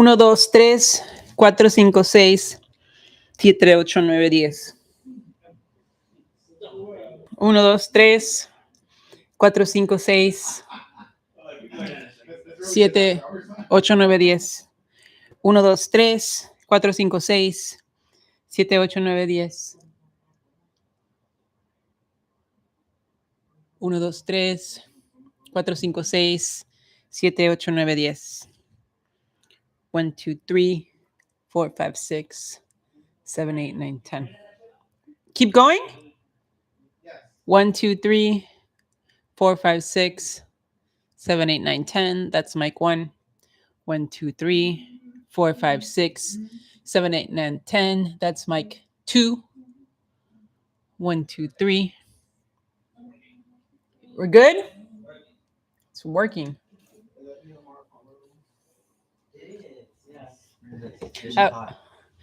1, 2, 3, 4, 5, 6, 7, 8, 9, 10. 1, 2, 3, 4, 5, 6, 7, 8, 9, 10. 1, 2, 3, 4, 5, 6, 7, 8, 9, 10. 1, 2, 3, 4, 5, 6, 7, 8, 9, 10. 1, 2, 3, 4, 5, 6, 7, 8, 9, 10. Keep going. 1, 2, 3, 4, 5, 6, 7, 8, 9, 10. That's mic 1. 1, 2, 3, 4, 5, 6, 7, 8, 9, 10. That's mic 2. 1, 2, 3. We're good? It's working.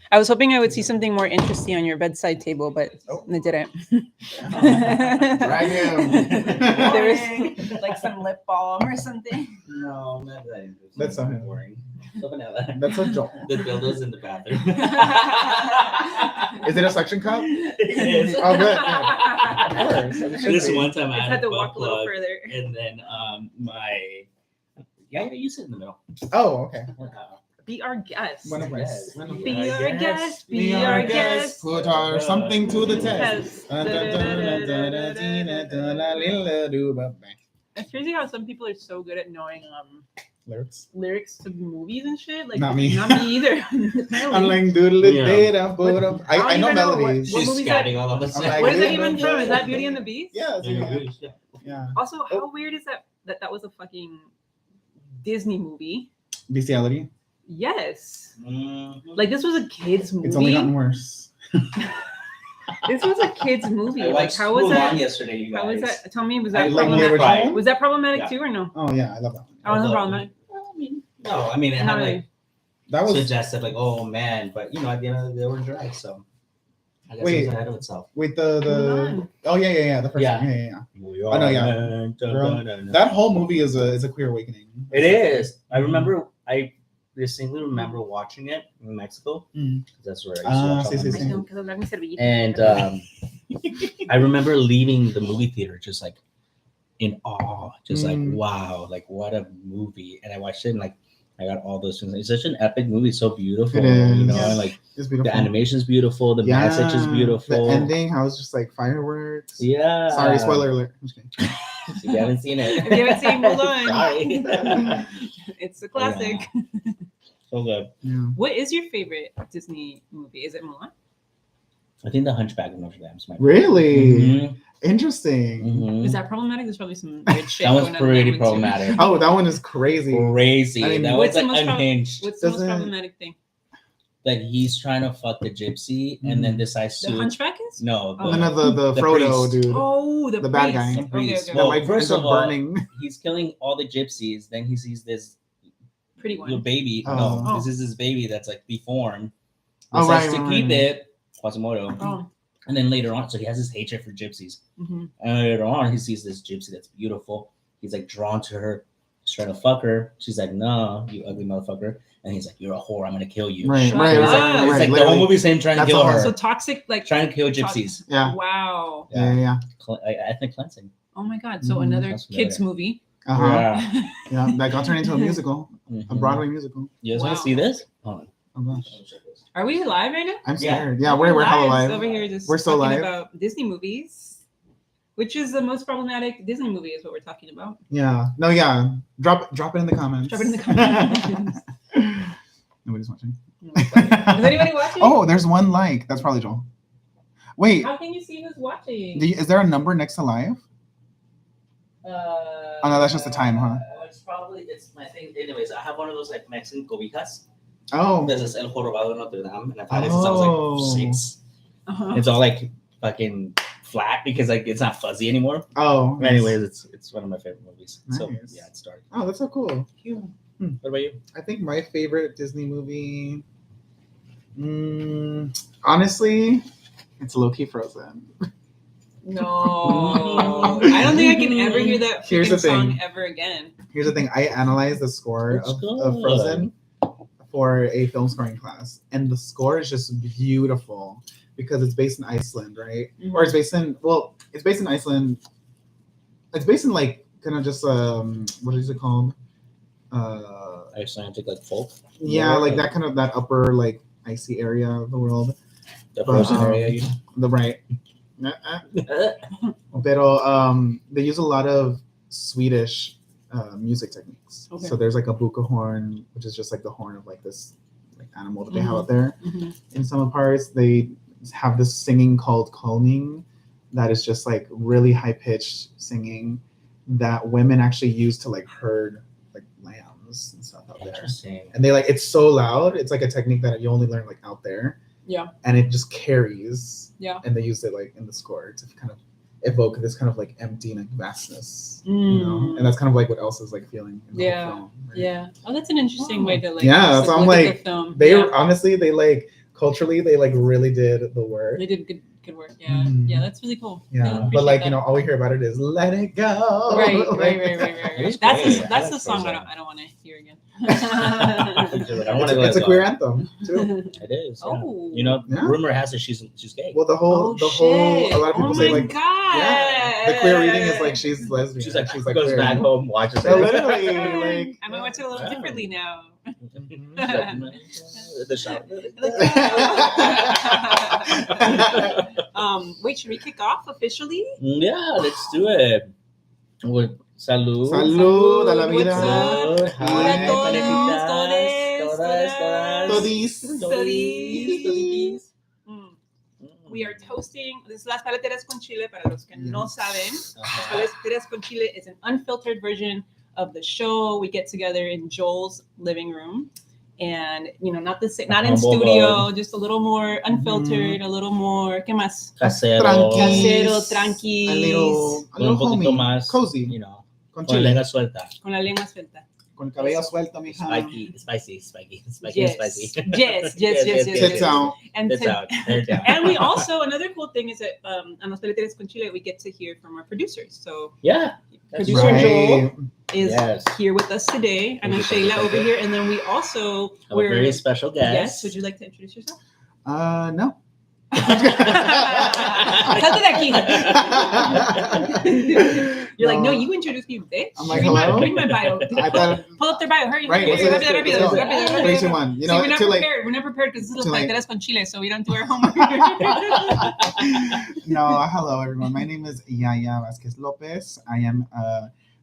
I was hoping I would see something more interesting on your bedside table, but I didn't. Drag him. There was like some lip balm or something. No, not that interesting. That's so boring. So vanilla. That's a joke. The dildos in the bathroom. Is it a suction cup? It is. Oh, good. Yeah. Of course. This one time I I had had to a butt walk a little plug, further. and then you sit in the middle. Oh, okay. Be our guest. One of my- Yes. Be our guest. Be our guest. Put our something to the test. Yes. It's crazy how some people are so good at knowing Lyrics. lyrics to movies and shit. Like Not me. Not me either. I'm like doodle Yeah. data, but I know even know what- melodies. what She's movie is that? scatting all of us. I'm like, What is that even from? Is that Beauty and the Beast? Yeah, Yeah. yeah. Also, how weird is that was a fucking Disney movie? Bestiality. Yes. Mhm. Like this was a kids movie. It's only gotten worse. This was a kids movie. I Like watched how was Mulan that? yesterday, you guys. How was that? Tell me, was I that like the problematic? original? Was that problematic Yeah. too or no? Oh yeah, I love that one. I wasn't love- problematic. No, I mean it had Not like really. That was suggested like, oh man, but you know at the end of the day they were drag, so I guess Wait. it was ahead of itself. wait the Mulan. oh yeah the first Yeah. one. Yeah. I know, yeah. Girl, Girl, That whole movie is a queer awakening. It is. I remember. I distinctly remember watching it in Mexico. Mhm. That's where I used to watch all sí, my sí, movies. sí. No, because I'm not servilleta. And I remember leaving the movie theater just like in awe, just like Mm. wow, like what a movie. And I watched it and like I got all those things. It's such an epic movie, so beautiful. It You know, is. and, like It's beautiful. the animation's beautiful, the message is beautiful. The ending, how it's just like fireworks. Yeah. Sorry, spoiler alert. I'm just kidding. If you haven't seen it. If you haven't seen Mulan. Sorry. It's a classic. So good. Yeah. What is your favorite Disney movie? Is it Mulan? I think The Hunchback of Notre Dame is my Really Mhm, interesting. mhm. Is that problematic? There's probably some weird shit That was going on in pretty that one, too. problematic. Oh, that one is crazy. Crazy. I mean, that what's was the like most prob- unhinged. What's the most Doesn't- problematic thing? That he's trying to fuck the gypsy and then decides The to Hunchback is? no. Oh. And then the The Frodo priest. dude. Oh, The bad guy. priest. The priest. Okay, The Well, okay. white first person of all, burning. he's killing all the gypsies. Then he sees this Pretty little one. baby. Oh. No, Oh. this is his baby that's like deformed. Oh, Decides right, to right, keep right. it, Quasimodo. Oh. And then later on, so he has this hatred for gypsies. Mm-hmm. And later on, he sees this gypsy that's beautiful. He's like drawn to her. He's trying to fuck her. She's like, "No, you ugly motherfucker." And he's like, "You're a whore. I'm gonna kill you." Right, Shut right, up. right, It's right, like the literally. whole movie's him trying to That's kill all. her, So toxic, like trying to kill gypsies. Yeah. wow. Yeah. Ethnic cleansing. Oh my god. So Mhm. another That's kids movie. Uh-huh. Yeah. Yeah. That got turned into a musical, a Mhm. Broadway musical. You guys want Wow. to see this? Hold on. Oh gosh. Are we live right now? I'm Yeah. scared. Yeah, we're hella live. over here just We're still talking live. about Disney movies. Which is the most problematic Disney movie is what we're talking about. Yeah. No, yeah. Drop it in the comments. Drop it in the comments. Nobody's watching. Is anybody watching? Oh, there's one like. That's probably Joel. Wait, How can you see who's watching? is there a number next to live? Oh, no, that's just the time, huh? It's my thing. Anyways, I have one of those like Mexican cobijas. Oh. This is El Jorobado de Notre Dame, and I've had it since I was like 6. Uh-huh. It's all like fucking flat because like it's not fuzzy anymore. Oh. But anyways, it's one of my favorite movies. So Nice. yeah, it's dark. Oh, that's so cool. What about you? I think my favorite Disney movie, honestly, it's low-key Frozen. No. I don't think I can ever hear that Here's freaking the thing. song ever again. Here's the thing: I analyzed the score It's of good. Frozen. for a film scoring class, and the score is just beautiful because it's based in Iceland, right? Or it's based in Iceland. It's based in like kind of just what is it called? Icelandic like folk. Yeah, like that kind of that upper like icy area of the world. The frozen area. You The right. know? Pero they use a lot of Swedish music techniques. Okay. So there's like a buka horn, which is just like the horn of like this like animal that they have out there. Mhm. In some parts, they have this singing called kalning that is just like really high pitched singing that women actually use to like herd like lambs and stuff out there. Interesting. And they like it's so loud. It's like a technique that you only learn like out there. Yeah. And it just carries. Yeah. And they use it like in the score to kind of evoke this kind of like empty and like vastness. You know? And that's kind of like what Elsa's like feeling in the Yeah. whole film. Right? Yeah. Oh, that's an interesting way to like. Yeah, just, so I'm look at like, the film. They Yeah. honestly they like culturally they like really did the work. They did good work. Yeah. Mhm. Yeah, that's really cool. Yeah. But appreciate like, that. you know, all we hear about it is let it go. Right. It was That's great. I that's like the song Frozen. I don't want to hear again. It's a queer anthem too. It is. Yeah. Oh. You know, Yeah. rumor has it she's gay. Well, the whole a lot of people say like God. the queer reading is like she's lesbian. She's like she's like goes queer. back home, watches Yeah, it. literally, like I might watch it a little Yeah. differently now. The shower. Wait, should we kick off officially? Yeah, let's do it. With salud. Salud a la vida. What's up? Salud. Hi, Hola, todos, paletitas. Todas. Todis. Todis. Mm. We are toasting. This is Las Paleteras con Chile. Para los que no saben, Las Paleteras con Chile is an unfiltered version of the show. We get together in Joel's living room, and you know, not in Humble studio, mode. just a little more unfiltered, a little more. ¿Qué más? Casero. Casero, A tranquis, little Un poquito homie. más. Cozy. You know, Con con la chile. lengua suelta. con la lengua suelta. Con cabello suelto, mija. Spicy. Yes. Yes. Tits out. And Tits to- out. Tits out. And we also, another cool thing is that on Las Paleteras con Chile, we get to hear from our producers. So Yeah. That's Producer right. Joel is Yes. here with us today, and Thank you, Shayla thank over you. here. And then we also Have a very special guest. Yes, would you like to introduce yourself? No. Salte de aquí. You're like, no, you introduced me, bitch. I'm like, Read my- hello? read my bio. I thought, Pull up their bio. Hurry. right, hurry, let's rápido, go. rápido, rápido, Three, rápido. two, one. You See, know, we're not too late. prepared. We're not prepared because this is Too Las late. Paleteras con Chile, so we don't do our homework. No, hello everyone. My name is Yaya Vasquez Lopez. I am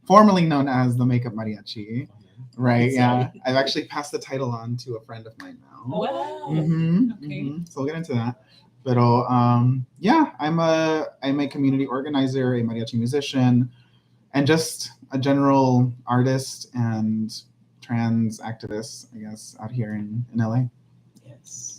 formerly known as the Makeup Mariachi. Right? Yeah. I've actually passed the title on to a friend of mine now. Wow. Okay. So we'll get into that. But yeah, I'm a community organizer, a mariachi musician, and just a general artist and trans activist, I guess, out here in LA. Yes.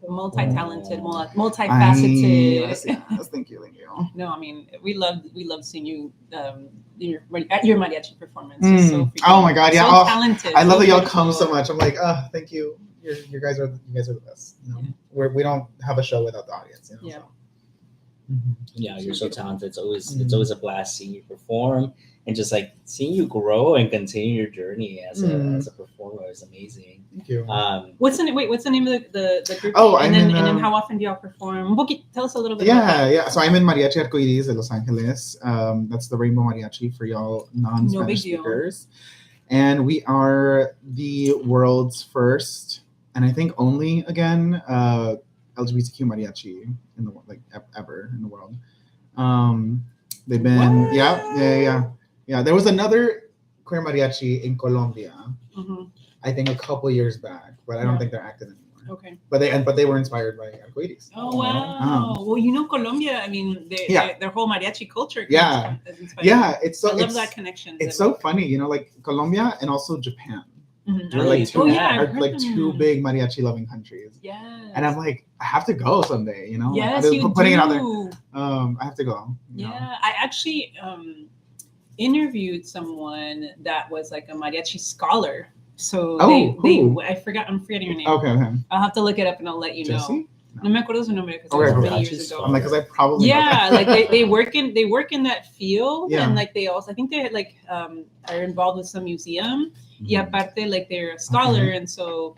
Multi-talented, multifaceted. Yes, thank you. No, I mean we loved seeing you at your mariachi performance. It's so freaking- Oh my God, yeah. so Oh, talented. I love so that y'all beautiful. come so much. I'm like, thank you. You guys are the best. You know? We don't have a show without the audience. You know, Yeah. so. Yeah, you're so talented. It's always a blast seeing you perform and just like seeing you grow and continue your journey as a performer is amazing. Thank you. What's the name of the group? Oh, and I'm then in, and then how often do y'all perform? Tell us a little bit. Yeah. So I'm in Mariachi Arcoiris de Los Angeles. That's the Rainbow Mariachi for y'all non-Spanish No big deal. speakers. And we are the world's first, and I think only again, LGBTQ mariachi in the world, like ever in the world. They've been What? yeah. There was another queer mariachi in Colombia, Mhm. I think a couple years back, but I don't Yeah. think they're active anymore. Okay. But they were inspired by Arcoiris. Oh wow. Well, you know Colombia. I mean, their whole mariachi culture. Yeah. is inspired. Yeah, it's so I love it's, that connection. it's so funny, you know, like Colombia and also Japan Mhm. are Really? like two Oh, yeah, I've are heard like them. two big mariachi loving countries. Yes. And I'm like, I have to go someday, you know? Like, yes, I'm you putting do. it out there. I have to go. You know? Yeah, I actually interviewed someone that was like a mariachi scholar. So who? I'm forgetting her name. Okay. I'll have to look it up and I'll let you know. Jesse? No me acuerdo su nombre because Okay, it was okay. many years ago. I'm like, because I probably know Yeah, that. like they work in that field, Yeah. and like they also I think they are involved with some museum. Mhm. Yeah, aparte like they're a scholar, and so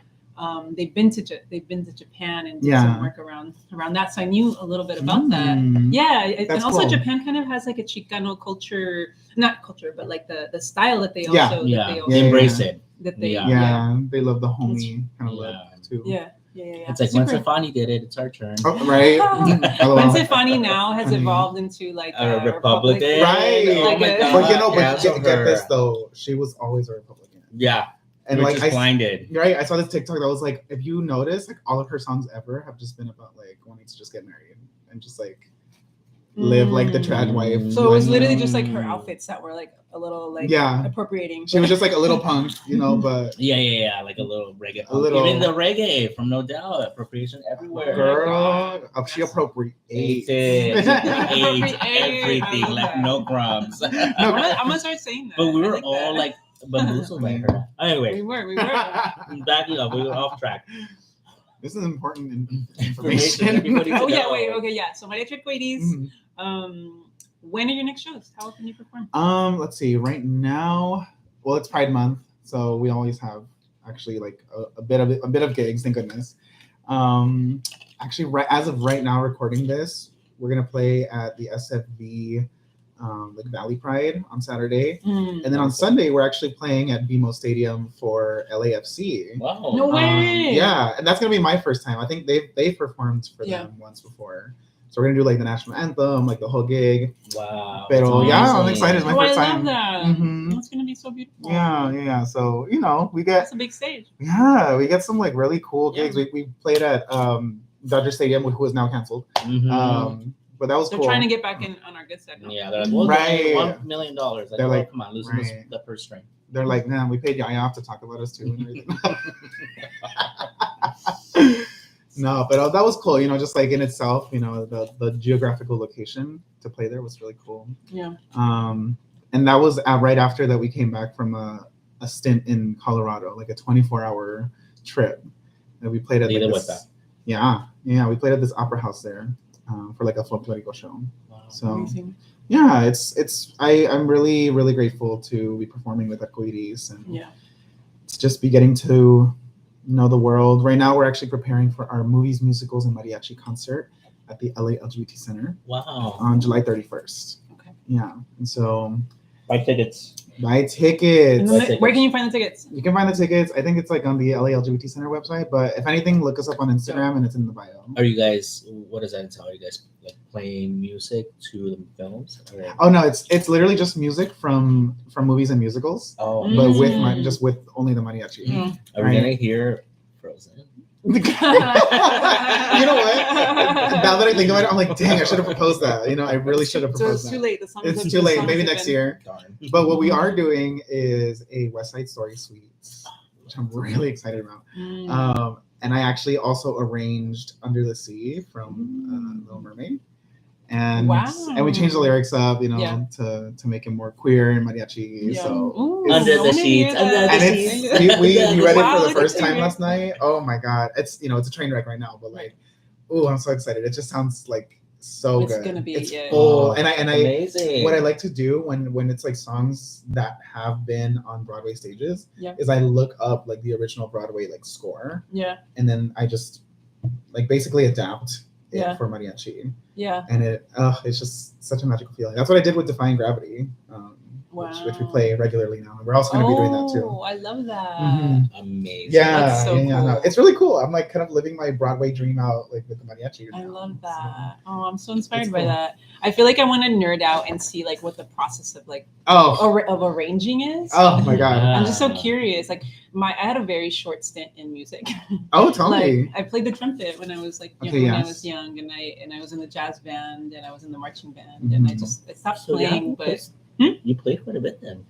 they've been to Japan and did Yeah. some work around that. So I knew a little bit about that. Mm. Yeah, and That's also cool. Japan kind of has like a Chicano culture, not culture, but like the style that they also Yeah. that they Yeah, also, they embrace it. that they Yeah. Yeah, they love the homie kind of Yeah. look too. yeah. It's like when Stefani did it, it's our turn. Oh, right. LOL. Gwen Stefani now has Funny. evolved into like A Republican. Right. Oh Like my a- God. But you know, but Cancel get this her. though, she was always a Republican. Yeah, And we're like just blinded. right, I saw this TikTok that was like, if you notice, like all of her songs ever have just been about like wanting to just get married and just like live like the trad wife. So it was life, literally you know? just like her outfits that were like a little like Yeah. appropriating. She was just like a little punk, you know, but Yeah, like a little reggae. A little- Even the reggae from No Doubt, appropriation everywhere. girl, she appropriates. Ate it. Ate Appropriate. everything, I love left that. no crumbs. I'm gonna start saying that. But we I were like all that. like bamboozled by her. we Anyway, were. backing up, we were off track. This is important Information, information. everybody Oh to yeah, know. wait, okay, yeah. So Maria Tricoides, Mhm. when are your next shows? How often you perform? Let's see. Right now, well, it's Pride Month, so we always have actually like a bit of gigs. Thank goodness. Actually, as of right now, recording this, we're gonna play at the SFV, like Valley Pride on Saturday, and then on Sunday we're actually playing at BMO Stadium for LAFC. Wow. No way. Yeah, and that's gonna be my first time. I think they've performed for Yeah. them once before. So we're gonna do like the national anthem, like the whole gig. Wow. Pero that's yeah, I'm amazing. excited. It's my Oh, I first love time. that. Mhm. It's gonna be so beautiful. Yeah. So we get That's a big stage. we get some like really cool Yeah. gigs. We played at Dodger Stadium, who is now canceled. Mhm. But that was They're cool. trying to get back in on our good side. No? Yeah, they're like, well, Right. $1 million. Like, They're well, like, come on, losing right. the purse string. They're like, man, we paid Yaya off to talk about us too. And everything. No, but that was cool. You know, just like in itself, you know, the geographical location to play there was really cool. Yeah. And that was right after that we came back from a stint in Colorado, like a 24-hour trip. And we played at like, with that. Yeah, we played at this opera house there for like a folklorico show. Wow. So Amazing. yeah, I'm really, really grateful to be performing with Arcoiris and Yeah. to just be getting to know the world. Right now, we're actually preparing for our movies, musicals, and mariachi concert at the LA LGBT Center Wow. on July 31st. Okay. Yeah, and so Buy tickets. buy And tickets. then where can you find the tickets? You can find the tickets. I think it's like on the LA LGBT Center website, but if anything, look us up on Instagram and it's in the bio. Are you guys, what does that entail? Are you guys like playing music to the films? Or? Oh no, it's literally just music from movies and musicals, Oh, but with Mm. with only the mariachi. Yeah. are we gonna hear Frozen? You know what? Now that I think about it, I'm like, dang, I should have proposed that. You know, I really should have So proposed it's too that. late. The songs It's have- too the late. songs Maybe have next been- year. Darn. But what we are doing is a West Side Story suite, which I'm really excited about. Mm. And I actually also arranged Under the Sea from Little Mermaid. And Wow. and we changed the lyrics up, you know, Yeah. to make it more queer and mariachi. Yeah. So Ooh, Under I the wanna sheets, hear that. under the and it's we read Wow, it for the look first at time you. last night. Oh my god. It's it's a train wreck right now, but like, oh, I'm so excited. It just sounds like so It's good. gonna be, it's yeah. full. And I Amazing. what I like to do when it's like songs that have been on Broadway stages Yeah. is I look up like the original Broadway like score Yeah. and then I just like basically adapt it Yeah. for mariachi. Yeah. And it's just such a magical feeling. That's what I did with Defying Gravity, which we Wow. play regularly now. And we're also going to be doing that too. Oh, I love that. Mhm. Amazing. Yeah, That's so no. cool. It's really cool. I'm like kind of living my Broadway dream out like with the mariachi. I now. love So, that. Oh, I'm so inspired It's by cool. that. I feel like I want to nerd out and see like what the process of like oh, of arranging is. oh my god. I'm just so Ah. curious. Like I had a very short stint in music. Oh, tell like me. I played the trumpet when I was like Okay, when I yes. was young, and I was in the jazz band and I was in the marching band, and I Mhm. stopped So yeah, playing. But you played quite a bit then.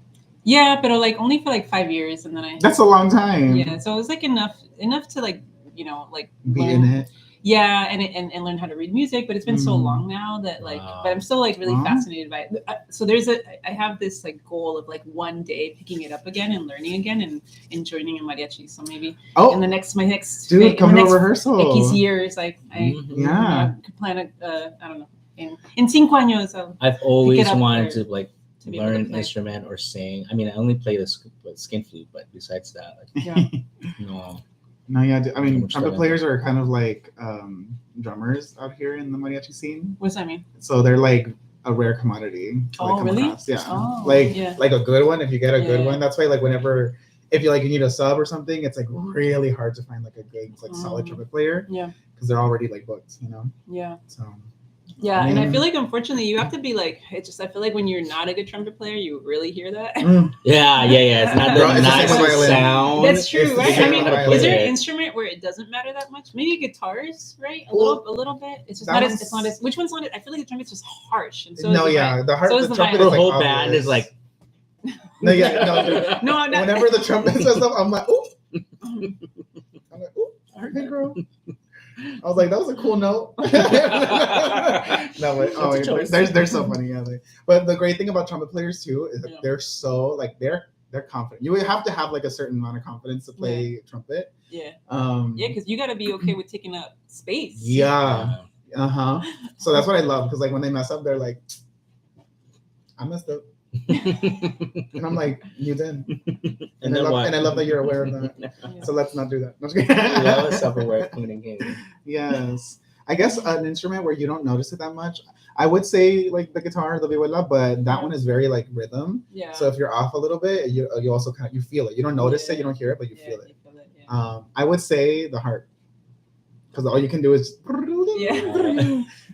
yeah, but like only for like 5 years, and then I That's a long time. yeah. So it was like enough to like like Be learn- in it. Yeah, and learn how to read music, but it's been so Mm. long now that like, Wow. but I'm still like really Wow. fascinated by it. So I have this like goal of like one day picking it up again and learning again and joining a mariachi. So maybe in Oh, the next dude, in come the to a next rehearsal. X years, like I Mhm. Yeah. could plan I don't know in 5 años I've always up wanted for- to like to be able learn to an play. instrument or sing. I mean, I only play the skin flute, but besides that, like, Yeah. no. No, yeah. I mean, Mucho trumpet talento. players are kind of like drummers out here in the mariachi scene. What does that mean? So they're like a rare commodity. To, like, Oh, come really? across. Yeah. Oh, like yeah. like a good one. If you get a good Yeah. one, that's why like whenever if you need a sub or something, it's like really hard to find like a good solid trumpet player. Yeah. Because they're already like booked, Yeah. So. Yeah, and I feel like unfortunately you have to be like I feel like when you're not a good trumpet player, you really hear that. Yeah. It's not Bro, the it's the same nice with violin. sound. That's true, It's the right? same I mean, with violin. is there an it. instrument where it doesn't matter that much? Maybe guitars, right? A Well, little bit. It's just that not as one's- it's not as which one's not as I feel like the trumpet's just harsh and so is No, the yeah, violin. the heart. So is the the trumpet violin. The is whole like band is obvious. like. No, yeah, no. No, I'm not. Whenever the trumpet says stuff, I'm like, ooh. I'm like, ooh, hey, girl. I was like, that was a cool note. No, but That's a choice. they're so funny, yeah. But the great thing about trumpet players too is that Yeah. they're so they're confident. You have to have like a certain amount of confidence to play trumpet. Yeah. Yeah, Because you got to be okay with taking up space. Yeah. So that's what I love because when they mess up, they're like, I messed up, and I'm like, you did, and I love that you're aware of that. Yeah. So let's not do that. Love is self-aware communicating. Yes. I guess an instrument where you don't notice it that much. I would say like the guitar, the vihuela, but that one is very like rhythm. Yeah. So if you're off a little bit, you also you feel it. You don't notice it, you don't hear it, but you feel it. Yeah. I would say the heart, because all you can do is. Yeah.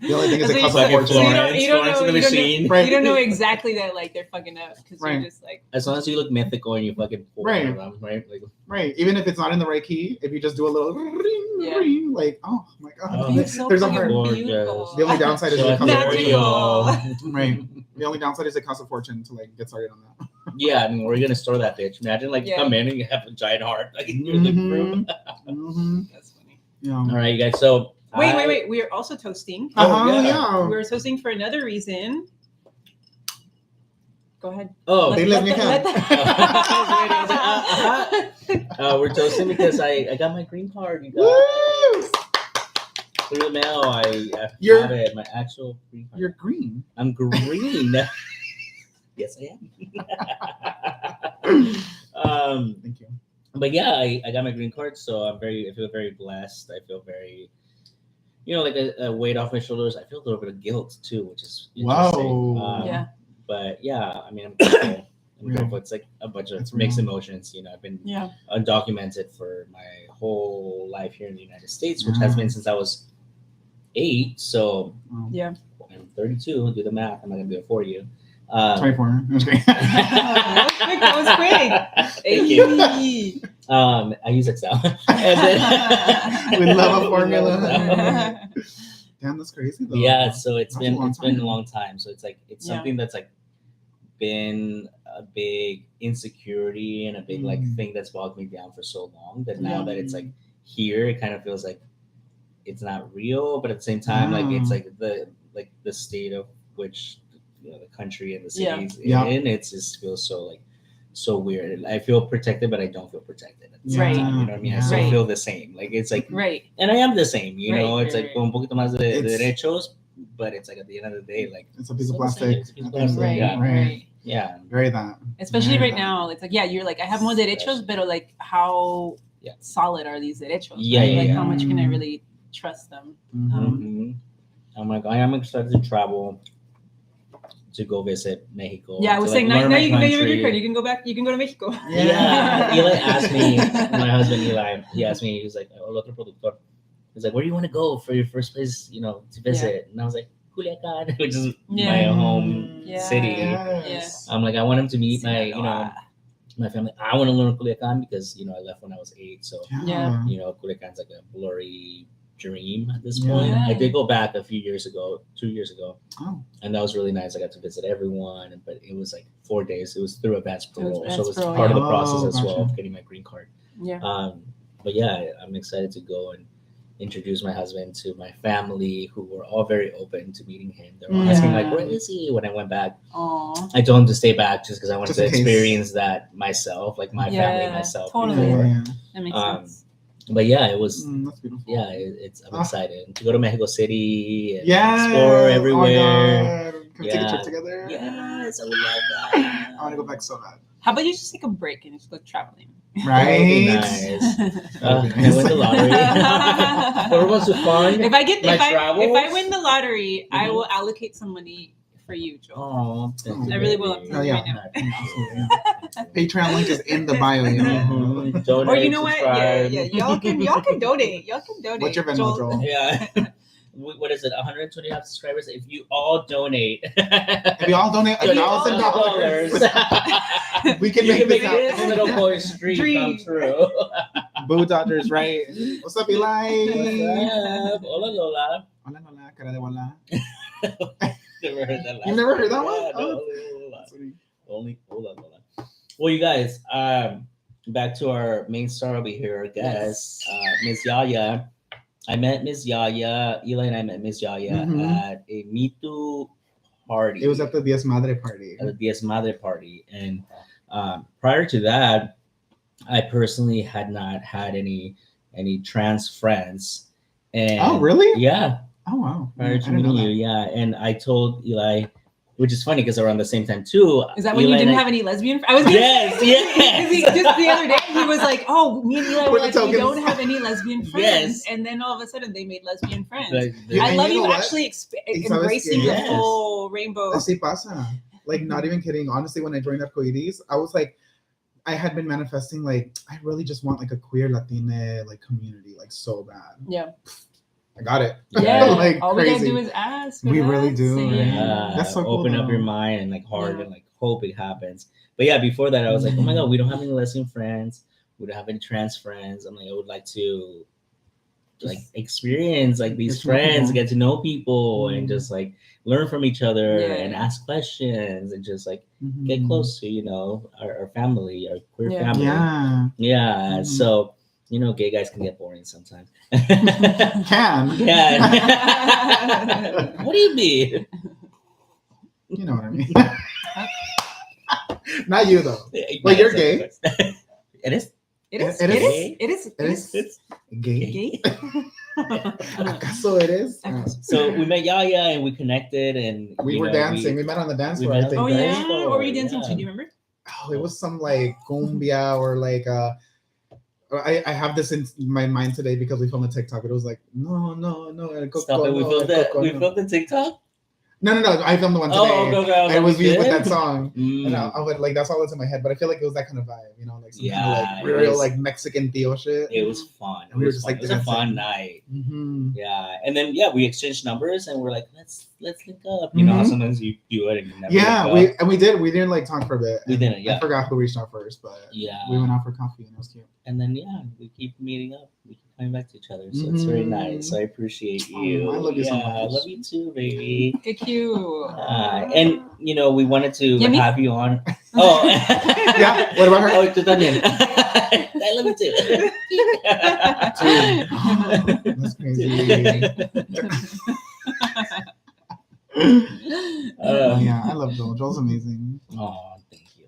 The only thing is That's it what costs a you fortune. said. You don't Florence know- in the you don't know- machine. Right. You don't know exactly that they're fucking up because Right. you're just like As long as you look mythical and you fucking pull Right. one of them, right? Like, Right. Even if it's not in the right key, if you just do a little Yeah. ring, like, oh my god, Oh, It's so there's a fucking heart. Gorgeous. beautiful. The only downside is so it costs a Magical. fortune. Right. The only downside is it costs a fortune to get started on that. yeah, I mean, we're gonna store that bitch. Imagine you Yeah. come in and you have a giant heart like in your living room. That's funny. Yeah. All right, you guys. So Wait. We are also toasting. Yeah. We're toasting for another reason. Go ahead. Oh, They let me let we're toasting because I got my green card. You guys. Woo! Through the mail, I You're- got it. My actual green card. You're green. I'm green. Yes, I am. Thank you. But yeah, I got my green card, so I feel very blessed. I feel very, like a weight off my shoulders. I feel a little bit of guilt too, which is interesting. Wow. Yeah. But yeah, I mean, I'm grateful. Yeah. Grateful. It's like a bunch of That's mixed real. emotions. I've been Yeah. undocumented for my whole life here in the United States, which has been since I was 8. So Wow. Yeah. I'm 32. Do the math. I'm not gonna do it for you. 24. I'm just kidding. That was quick. Thank you. Hey. I use Excel. And then We love a formula. Yeah. Damn, that's crazy though. Yeah, so it's That's a been long a time. long time. So it's Yeah. something that's been a big insecurity and a big thing that's bogged me down for so long that now Yeah. that it's here, it kind of feels like it's not real, but at the same time, it's the state of which the country and the Yeah. cities Yeah. in, it just feels so weird. I feel protected, but I don't feel protected at the same Right. time. You know what I mean? I still Right. feel the same. It's Right. and I am the same, know. Right, It's right, con un poquito más de It's- derechos, but it's at the end of the day, It's a piece of So the same. plastic. It's a piece of At the end of the plastic, day. Right. yeah. Right. yeah, Very that. Especially Very right that. now, it's you're I have more derechos, but how Yeah. solid are these derechos? Yeah, right? yeah, How yeah. much can I really trust them? Mhm. Mhm. I am excited to travel to go visit Mexico. Yeah, I to, was saying learn now my you can get your country. green card. You can go back. You can go to Mexico. Yeah, Eli asked me, my husband Eli, he asked me, he's like, el otro productor. He's like, where do you want to go for your first place, to visit? And I was like, Culiacan, which is my Yeah. home Yeah. city. Yes. I'm like, I want him to meet my, Sinaloa. my family. I want to learn Culiacan because, I left when I was 8. So, Yeah. Culiacan's like a blurry dream at this Yeah. point. I did go back a few years ago, 2 years ago. Oh. And that was really nice. I got to visit everyone, but it was 4 days. It was through advanced It was parole. So it advanced was parole, part of the yeah. process Oh, as well gotcha. of getting my green card. Yeah. But yeah, I'm excited to go and introduce my husband to my family, who were all very open to meeting him. They were asking Yeah. where is he? When I went back, Aw. I told him to stay back just because I wanted Just to in case. experience that myself, like my family, Yeah, myself. totally. before. Yeah. That makes Um, sense. But yeah, it was. That's beautiful. Yeah, I'm Ah. excited to go to Mexico City and Yeah. explore everywhere. Oh Can we take a Yeah. trip together? Yes, I would love that. I want to go back so bad. How about you just take a break and just go traveling? Right? That would be nice. That would be I win nice. the lottery. Whoever wants to fund If I get my if I travels. win the lottery, I Mhm. will allocate some money for you, Joel. Oh, thank you, I really baby. will. Oh, yeah. Right now. Absolutely. Patreon link is in the bio. You know? Mhm. Donate, Or you know what? Yeah, subscribe. y'all can donate. Y'all can donate. What's your Venmo, Joel? Yeah. What is it? 125 subscribers. If you all donate, If we all donate $1,000, we can you make can make this this happen. little boy's dream come true. Boo Dodgers, right? What's up, Eli? What's up? Hola, Lola. Hola, hola, cara de bola. Never heard that. You've never heard that Yeah, one? no, Oh. only Lola. Only hola, Lola. Well, you guys, back to our main star over here, our guest, Miss Yaya. I met Miss Yaya. Eli and I met Miss Yaya Mhm. at a Me Too party. It was at the Diez Madre party. At the Diez Madre party, and prior to that, I personally had not had any trans friends. And Oh, really? Yeah, Oh, wow. prior I to didn't know meeting you, yeah. And I told Eli, which is funny because around the same time too. Is that when Eli you didn't and I- have any lesbian friends? I was gonna Yes, say, yes. 'cause he- just the other day, he was like, "Oh, me and Eli were We're the like, we tokens. don't have any lesbian friends," Yes. and then all of a sudden they made lesbian friends. Like, Yeah, I and love you you know what? actually Y sabes embracing que- the Yes. full rainbow. Así pasa. Like, not even kidding. Honestly, when I joined Arcoiris, I was like, I had been manifesting, like, I really just want, like, a queer Latina, like, community, like, so bad. Yeah. I got it. Yeah, Like, all we gotta crazy. do is ask. We really do, Same. right? Yeah, That's so cool, open up though. your mind and like heart Yeah. and like hope it happens. But yeah, before that, I was like, oh my god, we don't have any lesbian friends. We don't have any trans friends. I'm like, I would like to like experience like these Get to know friends, people. get to know people, and Mm. just like learn from each other Yeah. and ask questions and just like Mhm. get close to our family, our queer Yeah. family. Yeah. Yeah. Mhm. So gay guys can get boring sometimes. Can. Yeah. What do you mean? You know what I mean. Not you, though. Well, you're gay. It is. It is. It It is. is. It is. It It is. is. It's Gay. Gay. ¿Acaso eres? so we met Yaya and we connected and We you were know, dancing. We met on the dance we floor, I met- think, Oh right? yeah. What were you dancing Yeah. to? Do you remember? Oh, it was some like cumbia or like I have this in my mind today because we filmed a TikTok. But it was like no, el coco, Stop it. We no, filmed el that. coco, We no. filmed the TikTok. No. I filmed the one today. Oh, okay. And it was me with that song. Mm. And I would like that's all that's in my head. But I feel like it was that kind of vibe, like some kind Yeah, of like it real was- like Mexican Theo shit. It was fun. And we were just, fun. like, It was a fun dancing. night. Mm-hmm. Yeah, and then we exchanged numbers and we're like, let's link up. You know how Mhm. sometimes you do it and you never Yeah, link up. we didn't like talk for a bit. We And didn't, yeah. I forgot who reached out first, but Yeah. we went out for coffee and it was cute. And then we keep meeting up. We keep coming back to each other. So it's very Mhm. nice. So I appreciate Oh, you. I love you so I much. love you too, baby. Good cue. And we wanted to Yeah, me- have you on. Oh, Yeah, what about her? Oh, tú también. I love you too. That's crazy. Oh, yeah, I love Joel. Joel's amazing. Oh, thank you.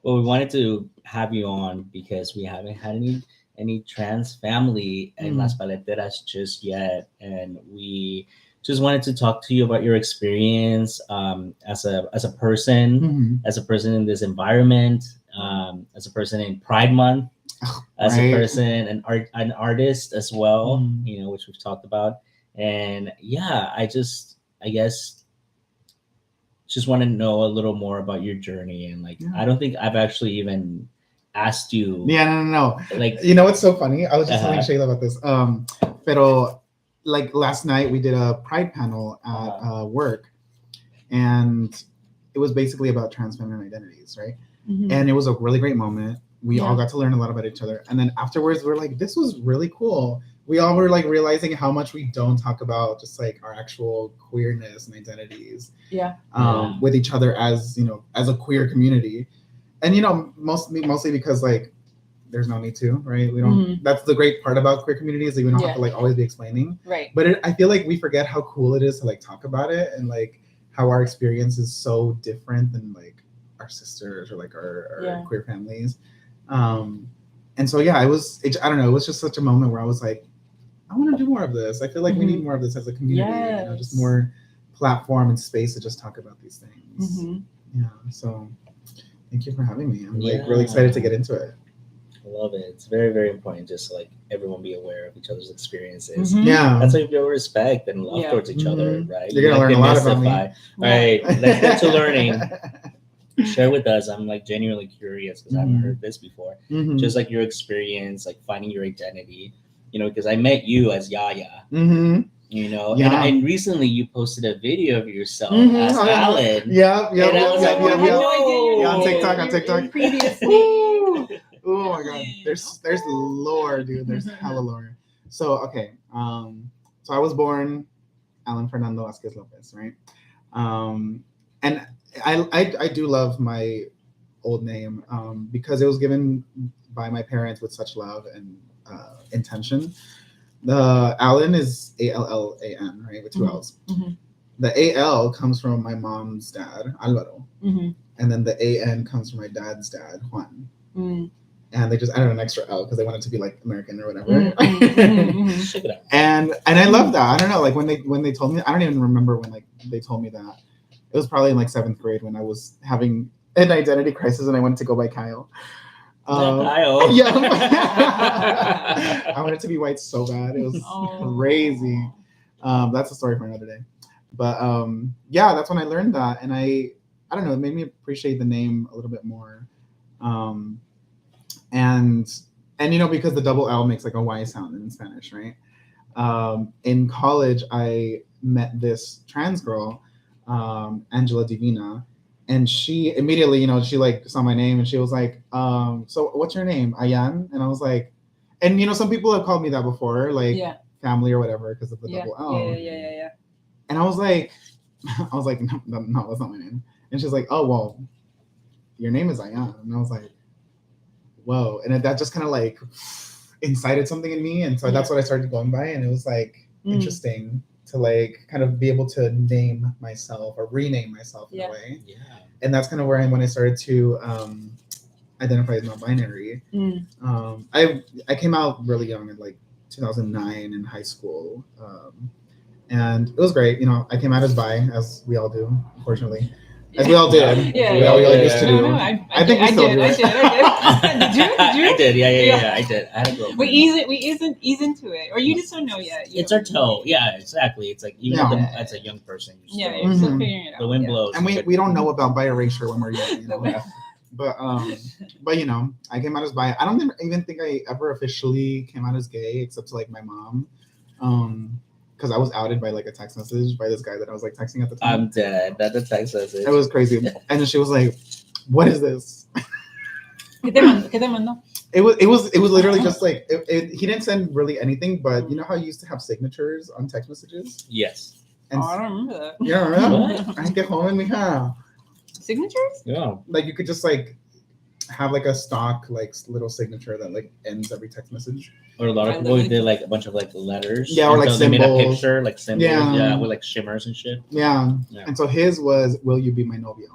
Well, we wanted to have you on because we haven't had any trans family in Mm. Las Paleteras just yet, and we just wanted to talk to you about your experience as a person, Mhm. as a person in this environment, as a person in Pride Month, as right. a person, an artist as well, Mm. which we've talked about, and yeah, I guess just want to know a little more about your journey and like Yeah. I don't think I've actually even asked you Yeah, no. like You know what's so funny? I was just telling Uh-huh. Shayla about this. Pero like last night we did a Pride panel at Uh-huh. work, and it was basically about trans feminine identities, right? Mhm. And it was a really great moment. We all Yeah. got to learn a lot about each other, and then afterwards we're like, this was really cool. We all were like realizing how much we don't talk about just like our actual queerness and identities. Yeah. Yeah. With each other as as a queer community, and mostly because like there's no need to, right? We don't. Mhm. That's the great part about queer communities, that we don't Yeah. have to like always be explaining. Right. But I feel like we forget how cool it is to like talk about it, and like how our experience is so different than like our sisters or like our Yeah. queer families. And so yeah, I don't know, it was just such a moment where I was like, I want to do more of this. I feel like we need more of this as a community. Just Yes. more platform and space to just talk about these things. Mhm. Yeah. So thank you for having me. I'm like Yeah. really excited to get into it. I love it. It's very, very important just to like everyone be aware of each other's experiences. Mhm. Yeah. That's how you build respect and love Yeah. towards each other, Mhm. right? You're You, gonna like, learn a lot about me. demystify. All right, let's get to learning. Share with us. I'm like genuinely curious because I haven't Mhm. heard this before. Mhm. Just like your experience, like finding your identity. You know, because I met you as Yaya. Mhm. You know, Yeah. and recently you posted a video of yourself Mhm. as Oh, yeah. Alan. Yep. Yep. And I Yep. was Yep. like, I Yep. had Yep. no idea your Yeah, on name, TikTok, on your TikTok. previous Woo! name. Oh my god. There's lore, dude. There's hella lore. So okay. So I was born Alan Fernando Vasquez Lopez, right? And I do love my old name because it was given by my parents with such love and intention. The Alan is Allan, right, with two Mhm. L's. Mhm. The Al comes from my mom's dad, Alvaro, Mhm. and then the An comes from my dad's dad, Juan. Mm. And they just added an extra L because they wanted to be like American or whatever. Mm, mm, mm, mm. Check it out. And I love that. I don't know, like when they told me, I don't even remember when like they told me that. It was probably in like 7th grade when I was having an identity crisis and I wanted to go by Kyle. Not Kyle. Yeah. I wanted to be white so bad. It was Oh. crazy. That's a story for another day. But yeah, that's when I learned that, and I don't know, it made me appreciate the name a little bit more. And you know, because the double L makes like a Y sound in Spanish, right? In college, I met this trans girl, Angela Divina, and she immediately, you know, she like saw my name and she was like, so what's your name? Ayan? And I was like, and you know, some people have called me that before, like Yeah. family or whatever, because of the Yeah. double L. Yeah. And I was like, no, that's not my name. And she's like, oh, well, your name is Ayan. And I was like, whoa. And that just kind of like incited something in me. And so that's what I started going by. And it was like interesting to like kind of be able to name myself or rename myself in a way. Yeah. And that's kind of where when I started to identify as non-binary. I came out really young in like 2009 in high school. And it was great. You know, I came out as bi, as we all do, unfortunately. As we all did. Yeah. We all used to do. No, I think we still do it. I did. Did you? I did. Yeah. I did. I had a girlfriend. We ease into it, or you just don't know yet. It's our toe. Yeah, exactly. It's like even as a young person, you Yeah, still, you're still Mhm. figuring it out. the wind yeah. blows. And we don't know about bi erasure when we're young, you know. Yeah. But you know, I came out as bi. I don't even think I ever officially came out as gay, except to like my mom, because I was outed by like a text message by this guy that I was like texting at the time. I'm dead. That's a text message. It was crazy, and then she was like, "What is this?" ¿Qué te mandó? It was literally just like he didn't send really anything, but you know how you used to have signatures on text messages? Yes. And Oh, I don't remember that. you don't remember? I get home and we have Signatures? Yeah. like you could just like have like a stock like little signature that like ends every text message. Or a lot of I people literally- did like a bunch of like letters. Yeah, or, and like, so they made a symbols. picture, like symbols. Yeah. Yeah, with like shimmers and shit. Yeah. Yeah. And so his was, "Will you be my novio?"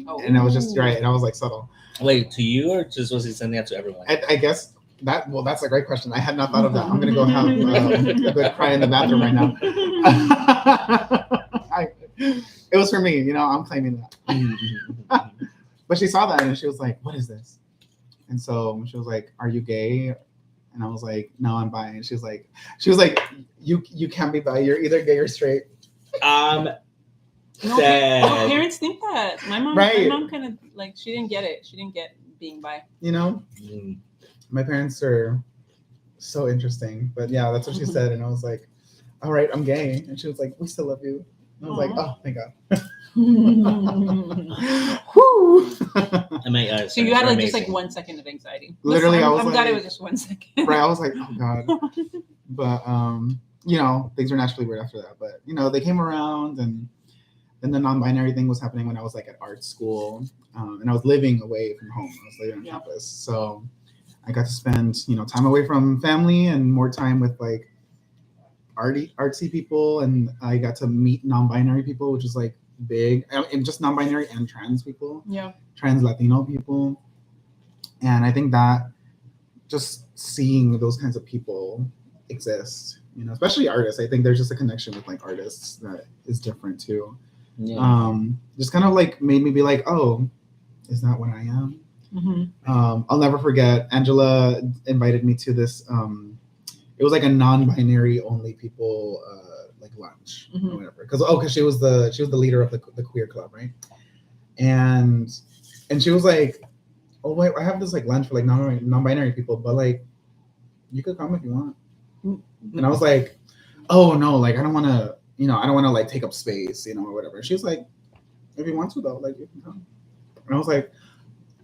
Oh. And I was just right, and I was like subtle. Wait, to you or just was he sending that to everyone? I guess that's a great question. I had not thought of that. I'm gonna go have a good cry in the bathroom right now. It was for me, you know. I'm claiming that. But she saw that and she was like, "What is this?" And so she was like, "Are you gay?" And I was like, "No, I'm bi." And she was like, "You can't be bi. You're either gay or straight." No, Sad. parents think that. My mom kind of like she didn't get it. She didn't get being bi. You know, Mm. my parents are so interesting. But yeah, that's what she said, and I was like, "All right, I'm gay." And she was like, "We still love you." And I was like, Aw. "Oh, thank God." So Woo! I mean, you had like just like 1 second of anxiety. Literally, I was I'm glad it like- was just 1 second. Right, I was like, "Oh God." But you know, things were naturally weird after that. But you know, they came around, and then the non-binary thing was happening when I was like at art school, and I was living away from home. I was living on campus, so I got to spend time away from family and more time with like artsy people, and I got to meet non-binary people, which is like big, and just non-binary and trans people, Yeah. trans Latino people, and I think that just seeing those kinds of people exist you know, especially artists. I think there's just a connection with like artists that is different too. Yeah. Just kind of like made me be like, oh, is that what I am? I'll never forget. Angela invited me to this. It was like a non-binary only people like lunch or whatever. Because she was the leader of the queer club, right? And she was like, oh wait, I have this like lunch for like non-binary people, but like you could come if you want. And I was like, oh no, like I don't want to, you know, I don't want to like take up space, you know, or whatever. She was like, if you want to though, like you can come. And I was like,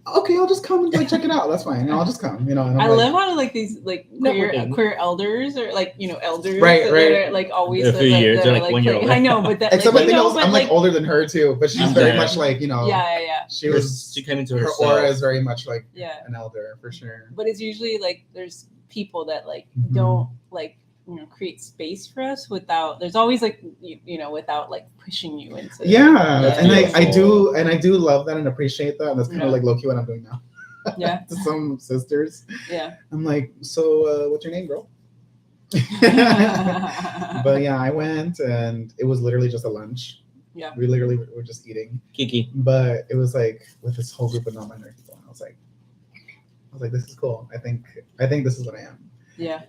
okay, I'll just come and like check it out. That's fine. You know, I'll just come. You know, and I like, love how like these like Networking. queer elders or like, you know, elders Right, that right. are like always A few years, that they're are, like 1 year playing- older. I know, but that except like, I think you know, I'm like older than her too, but she's I'm very there. much like, you know, yeah. she came into her herself. aura is very much like Yeah. an elder for sure. But it's usually like there's people that like Mhm. don't like, you know, create space for us without there's always like you know, without like pushing you into Yeah, That's and I beautiful. do love that and appreciate that. And that's kind of Yeah. like low key what I'm doing now. Yeah. To some sisters, Yeah. I'm like, so what's your name, girl? But yeah, I went and it was literally just a lunch. Yeah. We literally were just eating, Kiki. but it was like with this whole group of non-binary people, and I was like, this is cool. I think this is what I am. Yeah.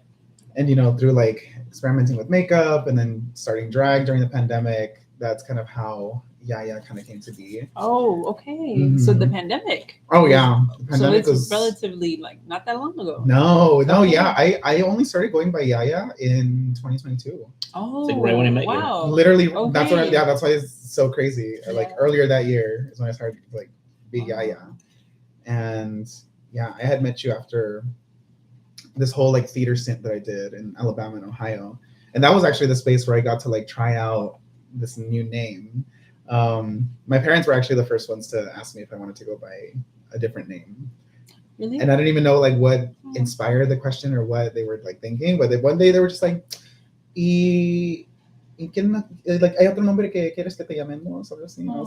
And you know, through like experimenting with makeup and then starting drag during the pandemic, that's kind of how Yaya kind of came to be. Oh, okay. So the Mhm. pandemic. Oh yeah, the So pandemic it's was relatively like not that long ago. no, Okay. yeah. I only started going by Yaya in 2022. Oh, It's like right when I met you. wow. Literally, that's when okay. that's why it's so crazy. Like Yeah. earlier that year is when I started like be Oh. Yaya, and yeah, I had met you after this whole like theater stint that I did in Alabama and Ohio, and that was actually the space where I got to like try out this new name. My parents were actually the first ones to ask me if I wanted to go by a different name, Really? and I didn't even know like what inspired the question or what they were like thinking. But one day they were just like, "Y quién like hay otro nombre que quieres que te llamemos?" Or something. I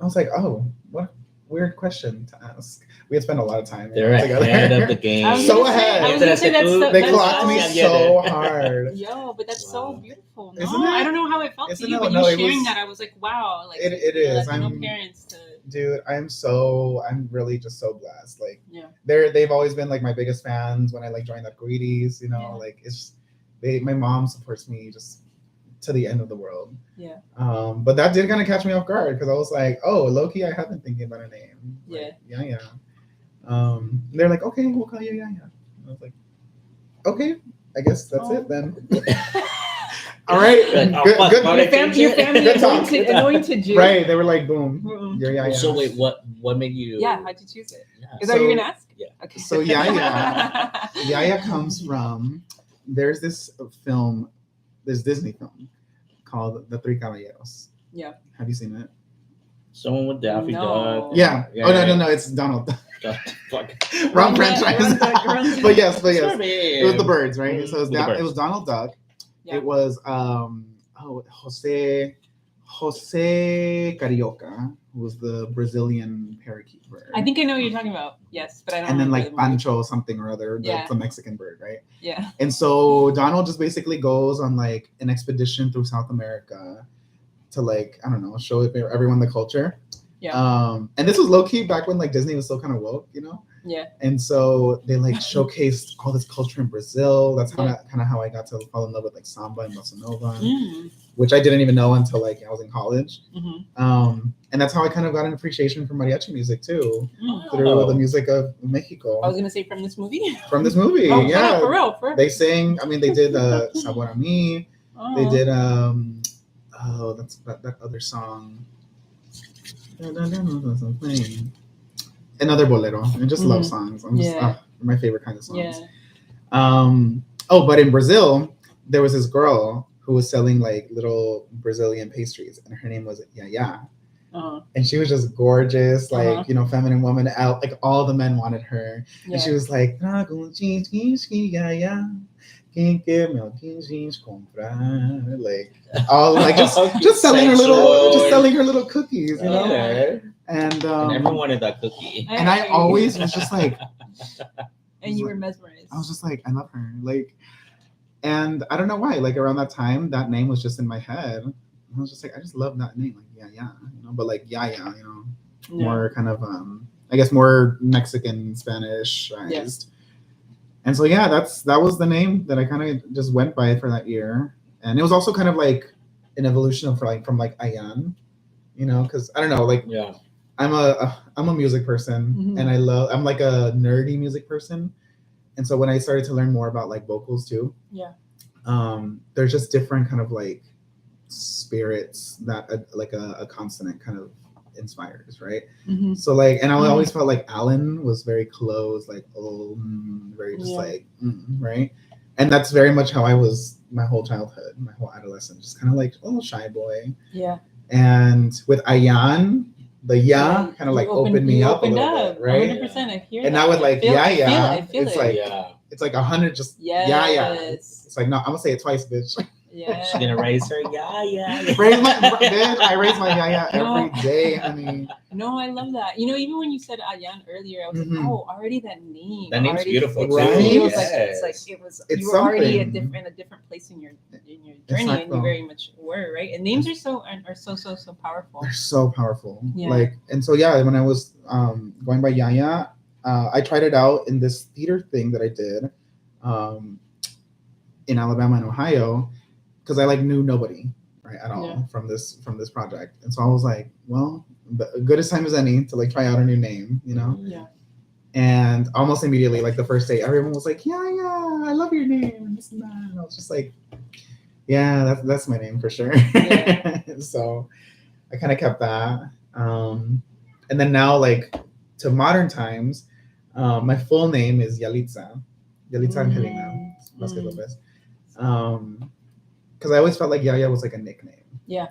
was like, oh, what weird question to ask. We had spent a lot of time They're together. ahead of the game. I was So gonna say- ahead. I was gonna say that's so, They that's clocked me awesome. so hard. Yo, but that's so Wow. beautiful. No, Isn't it? I don't know how it felt Isn't to you, it? but No, you it sharing was- that, I was like, wow. Like It you know, is. Latino I'm parents to dude. I'm really just so blessed. Like yeah. they've always been like my biggest fans when I like joined Arcoiris. You know, Yeah. like it's my mom supports me just to the end of the world. Yeah. But that did kind of catch me off guard because I was like, oh, low key, I have been thinking about a name. Like, yeah. They're like, okay, we'll call you Yaya. I was like, okay, I guess that's it then. All right, Like, oh, good, fuck, good, why Your did family, your family Good talk, anointed, good talk. anointed you. Right, they were like, boom, Mm-mm. you're Yaya. So wait, what made you? Yeah, how'd you choose it? Yeah. Is that what you're So- gonna ask? Yeah. Okay. So Yaya- Yaya comes from, there's this film, this Disney film called The Three Caballeros. Yeah. Have you seen it? Someone with Daffy No. Duck. Yeah. Yeah. Oh no, it's Donald. Fuck. Wrong Wrong Duck, franchise. wrong Duck. but yes. Sorry. It was the birds, right? Mhm. So it was, With the birds. it was Donald Duck. Yeah. It was Jose Carioca, who was the Brazilian parakeet bird. I think I know what you're talking about. Yes, but I don't. and then remember like the movie. Pancho something or other, Yeah. the Mexican bird, right? Yeah. And so Donald just basically goes on like an expedition through South America to like, I don't know, show everyone the culture. Yeah. And this was low key back when like Disney was still kind of woke, you know? Yeah. And so they like showcased all this culture in Brazil. That's how Yeah. kind of how I got to fall in love with like samba and bossa nova, Mm. which I didn't even know until like I was in college. Mm-hmm. And that's how I kind of got an appreciation for mariachi music too, Mm. through the music of Mexico. I was gonna say from this movie. From this movie, Oh, yeah. for real, for real. They sang. I mean, they did "Sabor a Mi." Oh. They did that's that other song. Another bolero. I just love Mhm. songs. I'm just Yeah. my favorite kind of songs. Yeah. But in Brazil, there was this girl who was selling like little Brazilian pastries, and her name was Yaya. Uh-huh. And she was just gorgeous, like Uh-huh. you know, feminine woman. Out, like all the men wanted her, Yeah. and she was like, "Trago Yaya, quem quer meu jeans comprar?" Like all like just selling her little cookies, you know. Yeah. And And everyone wanted that cookie. and I always was just like, And you were mesmerized. I was just like, I love her. Like, And I don't know why. Like around that time, that name was just in my head. I was just like, I just love that name, like yeah, but like Yaya, more kind of I guess more Mexican Spanish-ized. And so yeah, that was the name that I kind of just went by for that year. And it was also kind of like an evolution of from Ayan, because I don't know, like Yeah. I'm a music person, and I'm like a nerdy music person. And so when I started to learn more about like vocals too, there's just different kind of like spirits that like a consonant kind of inspires, right? So like, and I always felt like Alan was very close, like very just like right, and that's very much how I was my whole childhood, my whole adolescence, just kind of like shy boy. And with Ayan, the kind of like opened me up a little bit, right? 100%. I hear and that. now with like I feel it's it. like Yeah. it's like 100 just It's like, no, I'm gonna say it twice, bitch. She's gonna raise her yeah. Raise my bitch. I raise my yaya every day, honey. No, I love that. Even when you said Ayan earlier, I was like, oh, already that name. That name's beautiful too. Right? Feels like it was. It's you were already something. in a different place in your journey, and you very much were, right. And names are so powerful. They're so powerful. Yeah. Like, and so yeah, when I was going by Yaya, I tried it out in this theater thing that I did in Alabama and Ohio, because I like knew nobody right at all from this project. And so I was like, well, good as time as any to like try out a new name, Yeah. And almost immediately, like the first day, everyone was like, yeah, I love your name and this and that. And I was just like, yeah, that's my name for sure. Yeah. So I kind of kept that. And then now, like to modern times, my full name is Yalitza Angelina Vasquez Lopez. Because I always felt like Yaya was like a nickname. Yeah.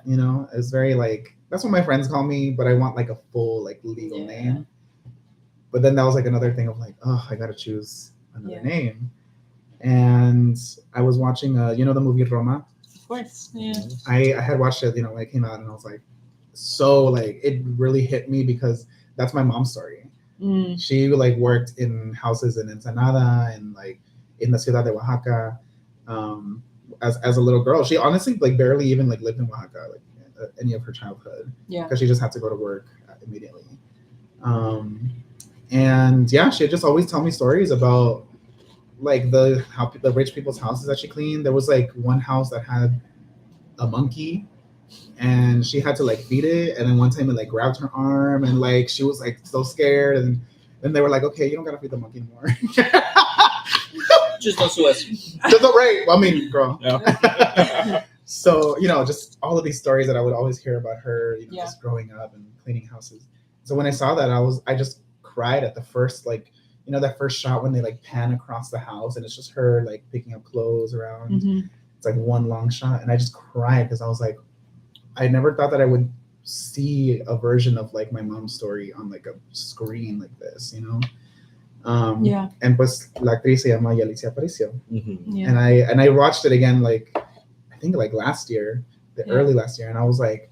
It's very like, that's what my friends call me, but I want like a full like legal name. But then that was like another thing of like, oh, I gotta choose another name. And I was watching the movie Roma. Of course. Yeah. I had watched it, when it came out, and I was like, so like it really hit me because that's my mom's story. She like worked in houses in Ensenada and like in the Ciudad de Oaxaca. As a little girl, she honestly like barely even like lived in Oaxaca like any of her childhood. Yeah. Because she just had to go to work immediately. And yeah, she'd just always tell me stories about like the rich people's houses that she cleaned. There was like one house that had a monkey, and she had to like feed it. And then one time it like grabbed her arm, and like she was like so scared. And then they were like, okay, you don't gotta feed the monkey anymore. Just don't sue us. Just right. Well, I mean, girl. Yeah. So, just all of these stories that I would always hear about her, just growing up and cleaning houses. So when I saw that, I just cried at the first, like, that first shot when they like pan across the house and it's just her like picking up clothes around. It's like one long shot. And I just cried because I was like, I never thought that I would see a version of like my mom's story on like a screen like this, And pues la actriz se llama Yalitza Aparicio. And I watched it again like I think like last year, early last year, and I was like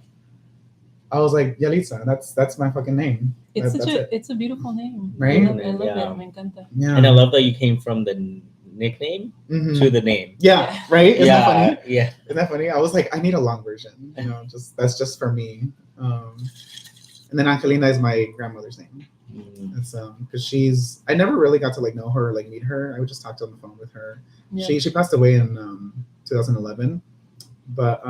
Yalitza, that's my fucking name. It's a beautiful name, right? I love it. Me encanta. Yeah. And I love that you came from the nickname to the name. Yeah, right? Isn't that funny? Yeah. Isn't that funny? I was like, I need a long version. That's just for me. And then Angelina is my grandmother's name. It's because I never really got to like know her or like meet her. I would just talk on the phone with her. She passed away in 2011, but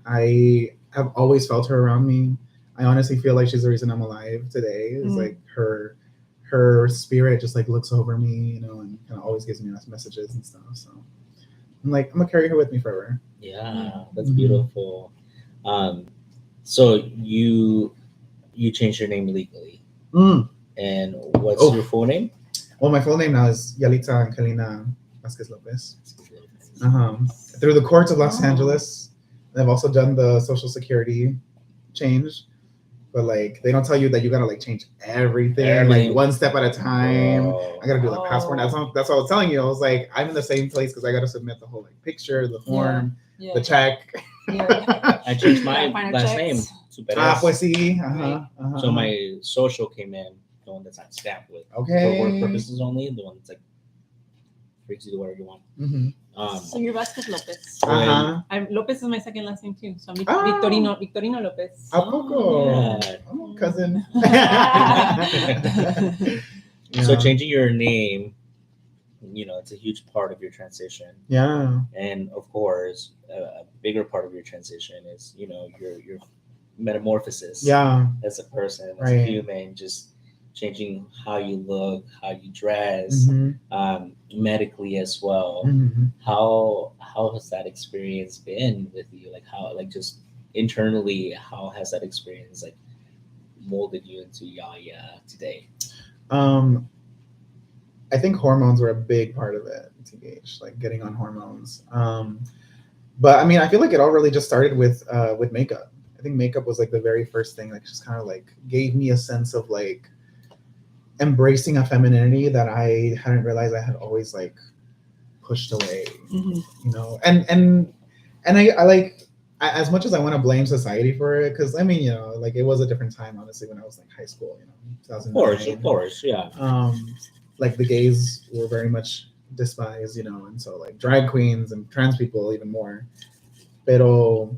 I have always felt her around me. I honestly feel like she's the reason I'm alive today. It's like her spirit just like looks over me, and kind of always gives me messages and stuff. So I'm gonna carry her with me forever. Yeah, that's beautiful. So you changed your name legally. And what's your full name? Well, my full name now is Yalitza Angelina Vasquez Lopez. Through the courts of Los Angeles, I've also done the Social Security change, but like they don't tell you that you gotta like change everything like one step at a time. I gotta do the passport. That's what I was telling you. I was like, I'm in the same place because I gotta submit the whole like picture, the form, the check. I changed my last name. Pues sí. So my social came in, the one that's not stamped with. Okay. For work purposes only, the one that's like free to do whatever you want. So you're Vasquez Lopez. Lopez is my second last name too. So I'm Victorino Lopez. ¿A poco? Yeah. Oh, cousin. So changing your name, it's a huge part of your transition. Yeah. And of course, a bigger part of your transition is, your metamorphosis. Yeah. As a person, as Right. a human, just changing how you look, how you dress, medically as well. How has that experience been with you? Like how, like just internally, how has that experience like molded you into Yaya today? I think hormones were a big part of it, TBH, like getting on hormones. But I mean, I feel like it all really just started with makeup. I think makeup was like the very first thing that just kind of like gave me a sense of like embracing a femininity that I hadn't realized I had always like pushed away, and I like, as much as I want to blame society for it, because I mean, like it was a different time, honestly, when I was like high school, 2009. Of course, yeah. Like the gays were very much despised, and so like drag queens and trans people even more. Pero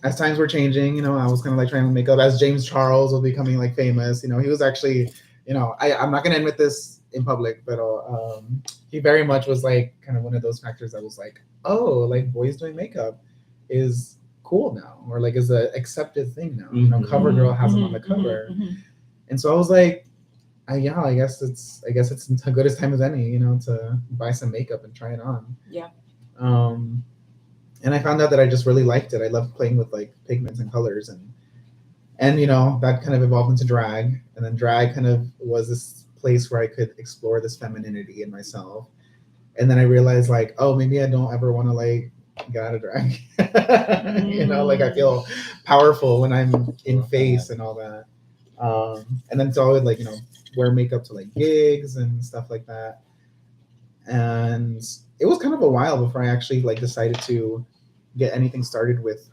as times were changing, I was kind of like trying to make up as James Charles was becoming like famous. He was actually, I'm not gonna admit this in public, but he very much was like kind of one of those factors that was like, oh, like boys doing makeup is cool now, or like is a accepted thing now. CoverGirl has him on the cover, and so I was like, yeah, I guess it's as good as time as any, to buy some makeup and try it on. Yeah. And I found out that I just really liked it. I loved playing with like pigments and colors, and that kind of evolved into drag, and then drag kind of was this place where I could explore this femininity in myself. And then I realized like, oh, maybe I don't ever want to like get out of drag. Like I feel powerful when I'm in face and all that. And then so I would like, wear makeup to like gigs and stuff like that. And it was kind of a while before I actually like decided to get anything started with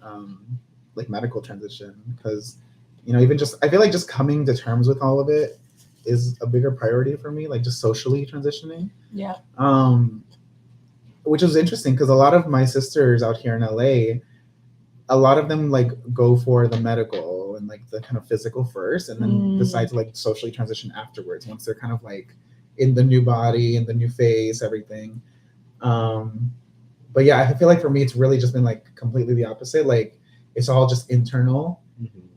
like medical transition, because even just I feel like just coming to terms with all of it is a bigger priority for me, like just socially transitioning. Yeah. Which was interesting because a lot of my sisters out here in LA, a lot of them like go for the medical and like the kind of physical first, and then decide to like socially transition afterwards once they're kind of like in the new body and the new face, everything. But yeah, I feel like for me, it's really just been like completely the opposite. Like it's all just internal.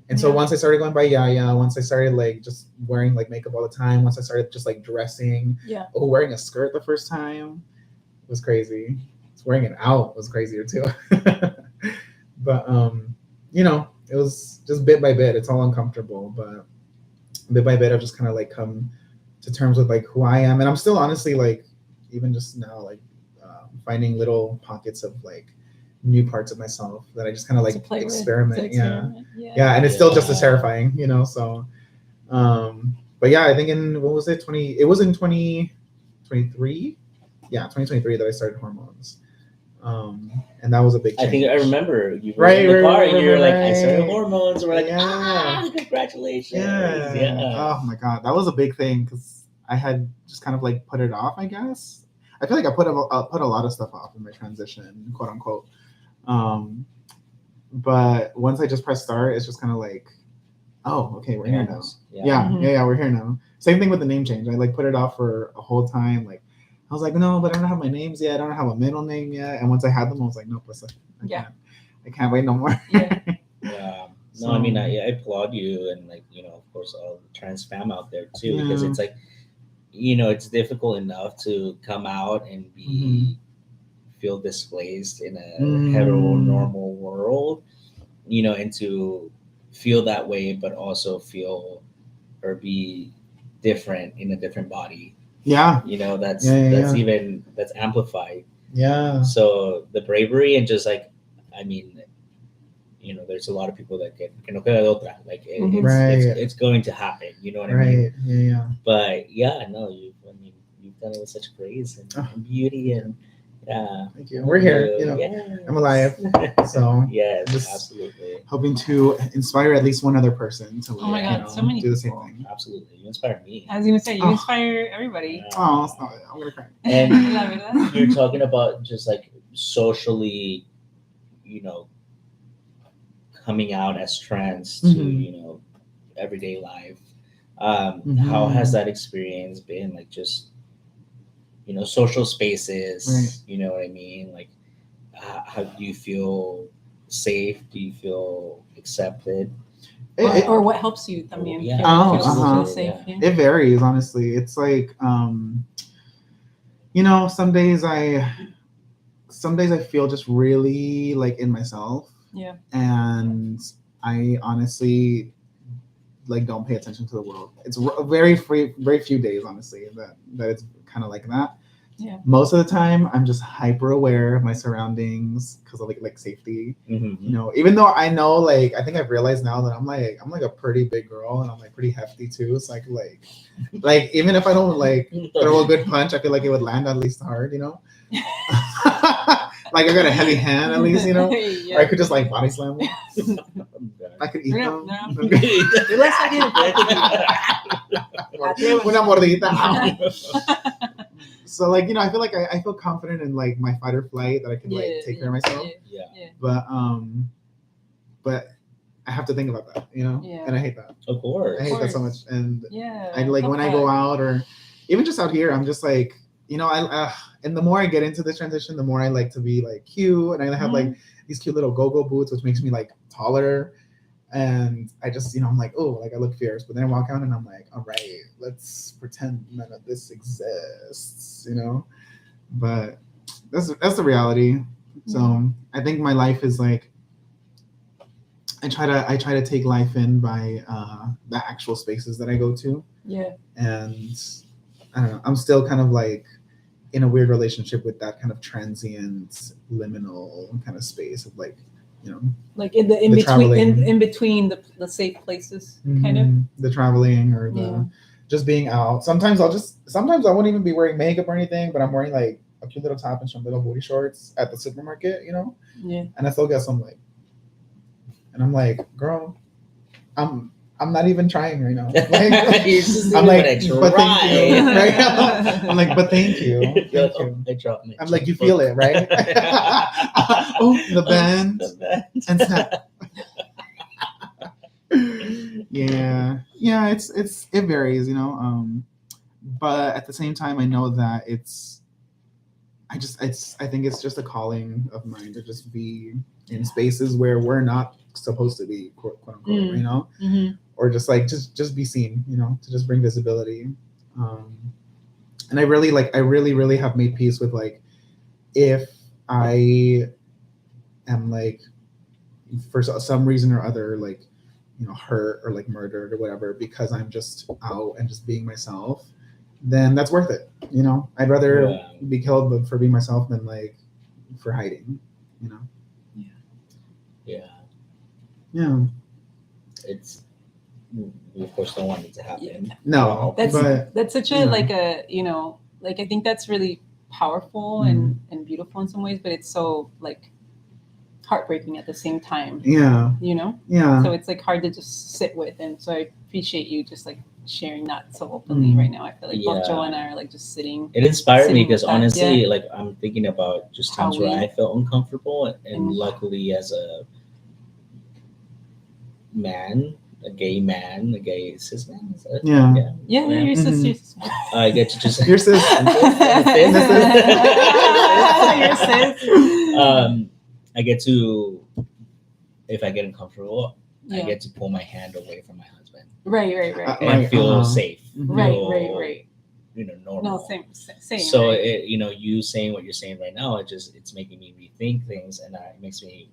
And so once I started going by Yaya, once I started like just wearing like makeup all the time, once I started just like dressing, wearing a skirt the first time was crazy. Wearing it out was crazier too. But it was just bit by bit. It's all uncomfortable, but bit by bit, I've just kind of like come to terms with like who I am, and I'm still honestly like even just now like finding little pockets of like new parts of myself that I just kind of like experiment. Yeah, and it's still just as terrifying, So, but yeah, I think in what was it? It was in 2023. Yeah, 2023 that I started hormones. And that was a big change. I think I remember you were in the car and you were like, I started hormones. We're like, congratulations. Yeah. Oh my God. That was a big thing because I had just kind of like put it off, I guess. I feel like I put a lot of stuff off in my transition, quote unquote. But once I just press start, it's just kind of like, oh, okay, we're here now. Yeah, we're here now. Same thing with the name change. I like put it off for a whole time. Like, I was like, no, but I don't have my names yet. I don't have a middle name yet. And once I had them, I was like, no, plus I can't wait no more. Yeah. No, I mean, I applaud you, and like, of course, all the trans fam out there too, because it's like, it's difficult enough to come out and feel displaced in a heteronormal world, and to feel that way, but also feel or be different in a different body. Yeah. That's amplified. Yeah. So the bravery and just like, I mean, there's a lot of people that get like it's going to happen. You know what I mean? Yeah. But yeah, no, you've done it with such grace and beauty, and Yeah. Thank you. We're here. You know, Yes. I'm alive. So Yes, Just- absolutely. hoping to inspire at least one other person to Oh my God, so many do the same people. thing. Absolutely. You inspired me. I was gonna say you Oh. inspire everybody. Oh, stop it. I'm gonna cry. And La verdad. you're talking about just like socially, coming out as trans to, Mhm. everyday life. How Mhm. has that experience been? Like just, social spaces, Right. you know what I mean? Like, how do you feel safe? Do you feel accepted? Or what helps you también. Yeah. Que Oh, feels uh-huh. safe, Yeah. yeah. It varies, honestly. It's like, some days I feel just really like in myself. Yeah. And I honestly like don't pay attention to the world. It's very few days, honestly, that it's kind of like that. Yeah. Most of the time, I'm just hyper aware of my surroundings because of like safety. Mm-hmm. Even though I know, like, I think I've realized now that I'm like a pretty big girl and I'm like pretty hefty too. It's like even if I don't like throw a good punch, I feel like it would land at least hard, Like I got a heavy hand at least, Or I could just like body slam them. I could eat No, them. no. Let's not get Una mordidita. So like I feel like I feel confident in like my fight or flight that I can like take care of myself. Yeah. But I have to think about that, Yeah. and I hate that. Of course. I hate that so much. And Yeah. I like when I go out or even just out here, I'm just like and the more I get into this transition, the more I like to be like cute, and I have like these cute little go-go boots, which makes me like taller. And I just, I'm like, oh, like I look fierce. But then I walk out and I'm like, all right, let's pretend none of this exists, But that's the reality. So I think my life is like, I try to take life in by the actual spaces that I go to. Yeah. And I don't know, I'm still kind of like in a weird relationship with that kind of transient, liminal kind of space of like, like in the in The between traveling. in between the safe places, kind of. the traveling or the Yeah. just being out. Sometimes I won't even be wearing makeup or anything, but I'm wearing like a cute little top and some little booty shorts at the supermarket, Yeah. and I still get some like, and I'm like, girl, I'm not even trying right now. Like, You're just I'm doing like, it, but thank you. right? Right? I'm like, but thank you. Thank you. I dropped my I'm like, you feel it, right? Oh, the band and snap. Yeah, it varies, but at the same time, I know that I think it's just a calling of mine to just be in spaces where we're not supposed to be, quote unquote, Mm-hmm. or just like just be seen, to just bring visibility. And I really have made peace with like, if I am like, for some reason or other, like, hurt or like murdered or whatever because I'm just out and just being myself, then that's worth it. I'd rather be killed for being myself than like for hiding. Yeah. It's, we of course don't want it to happen. No, That's such a yeah. like a like I think that's really powerful and beautiful in some ways, but it's so like heartbreaking at the same time. Yeah. Yeah. So it's like hard to just sit with, and so I appreciate you just like sharing that so openly right now. I feel like both Joe and I are like just sitting. It inspired me Sitting because with that, honestly, like I'm thinking about just How times where we- I felt uncomfortable, and And- luckily as a man, a gay cis man, is that- Yeah. Yeah, Yeah. your sisters. I get to just Your sis. Your sis. I get to, if I get uncomfortable, I Yeah. get to pull my hand away from my husband Right. and Right, feel safe. Right. feel, normal. No, same. So right? it, you saying what you're saying right now, it's making me rethink things, and it makes me,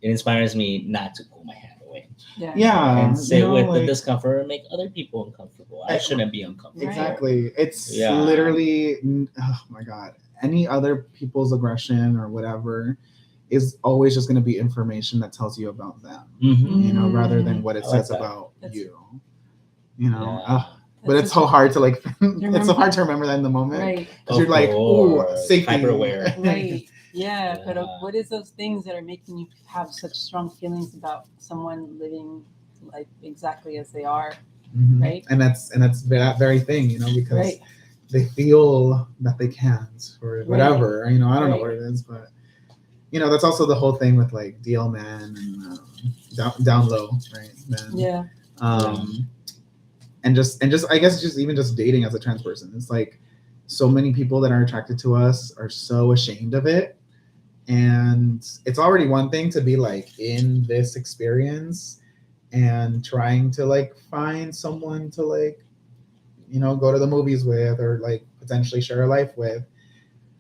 it inspires me not to pull my hand away Yeah. and sit with the like, discomfort and make other people uncomfortable. I shouldn't be uncomfortable. Right. exactly. It's Yeah. literally, oh my God, any other people's aggression or whatever is always just going to be information that tells you about them, Mhm. rather than what it I like says that. about That's- you. Yeah. but it's so hard to like. It's so hard to remember that in the moment Right. because you're like, oh, course. safety. Hyper aware. Right. Yeah. But Yeah. what is those things that are making you have such strong feelings about someone living like exactly as they are? Mhm. Right. And that's that very thing, you know, because Right. they feel that they can't or whatever. You know, I don't know Right. what it is, but you know, that's also the whole thing with like DL Man and down low, right? Man. Yeah. And just I guess just even just dating as a trans person, it's like so many people that are attracted to us are so ashamed of it. And it's already one thing to be like in this experience and trying to like find someone to like, you know, go to the movies with or like potentially share a life with.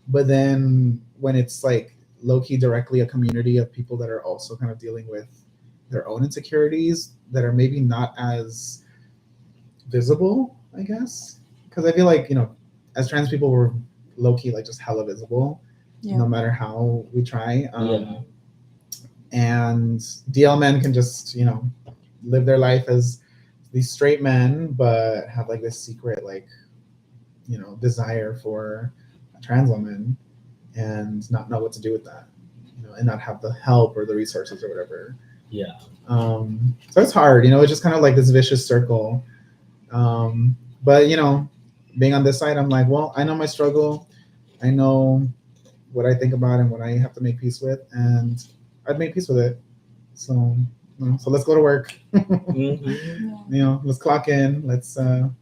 But then when it's like low-key directly a community of people that are also kind of dealing with their own insecurities that are maybe not as visible, I guess. Because I feel like, you know, as trans people, we're low-key like just hella visible, no matter how we try. Yeah. And DL men can just, you know, live their life as these straight men, but have like this secret, like, you know, desire for a trans woman and not know what to do with that, you know, and not have the help or the resources or whatever. Yeah. So it's hard, you know, it's just kind of like this vicious circle. But, you know, being on this side, I'm like, well, I know my struggle. I know what I think about and what I have to make peace with, and I've made peace with it. So, you know, so let's go to work. Mm-hmm. You know, let's clock in. Let's do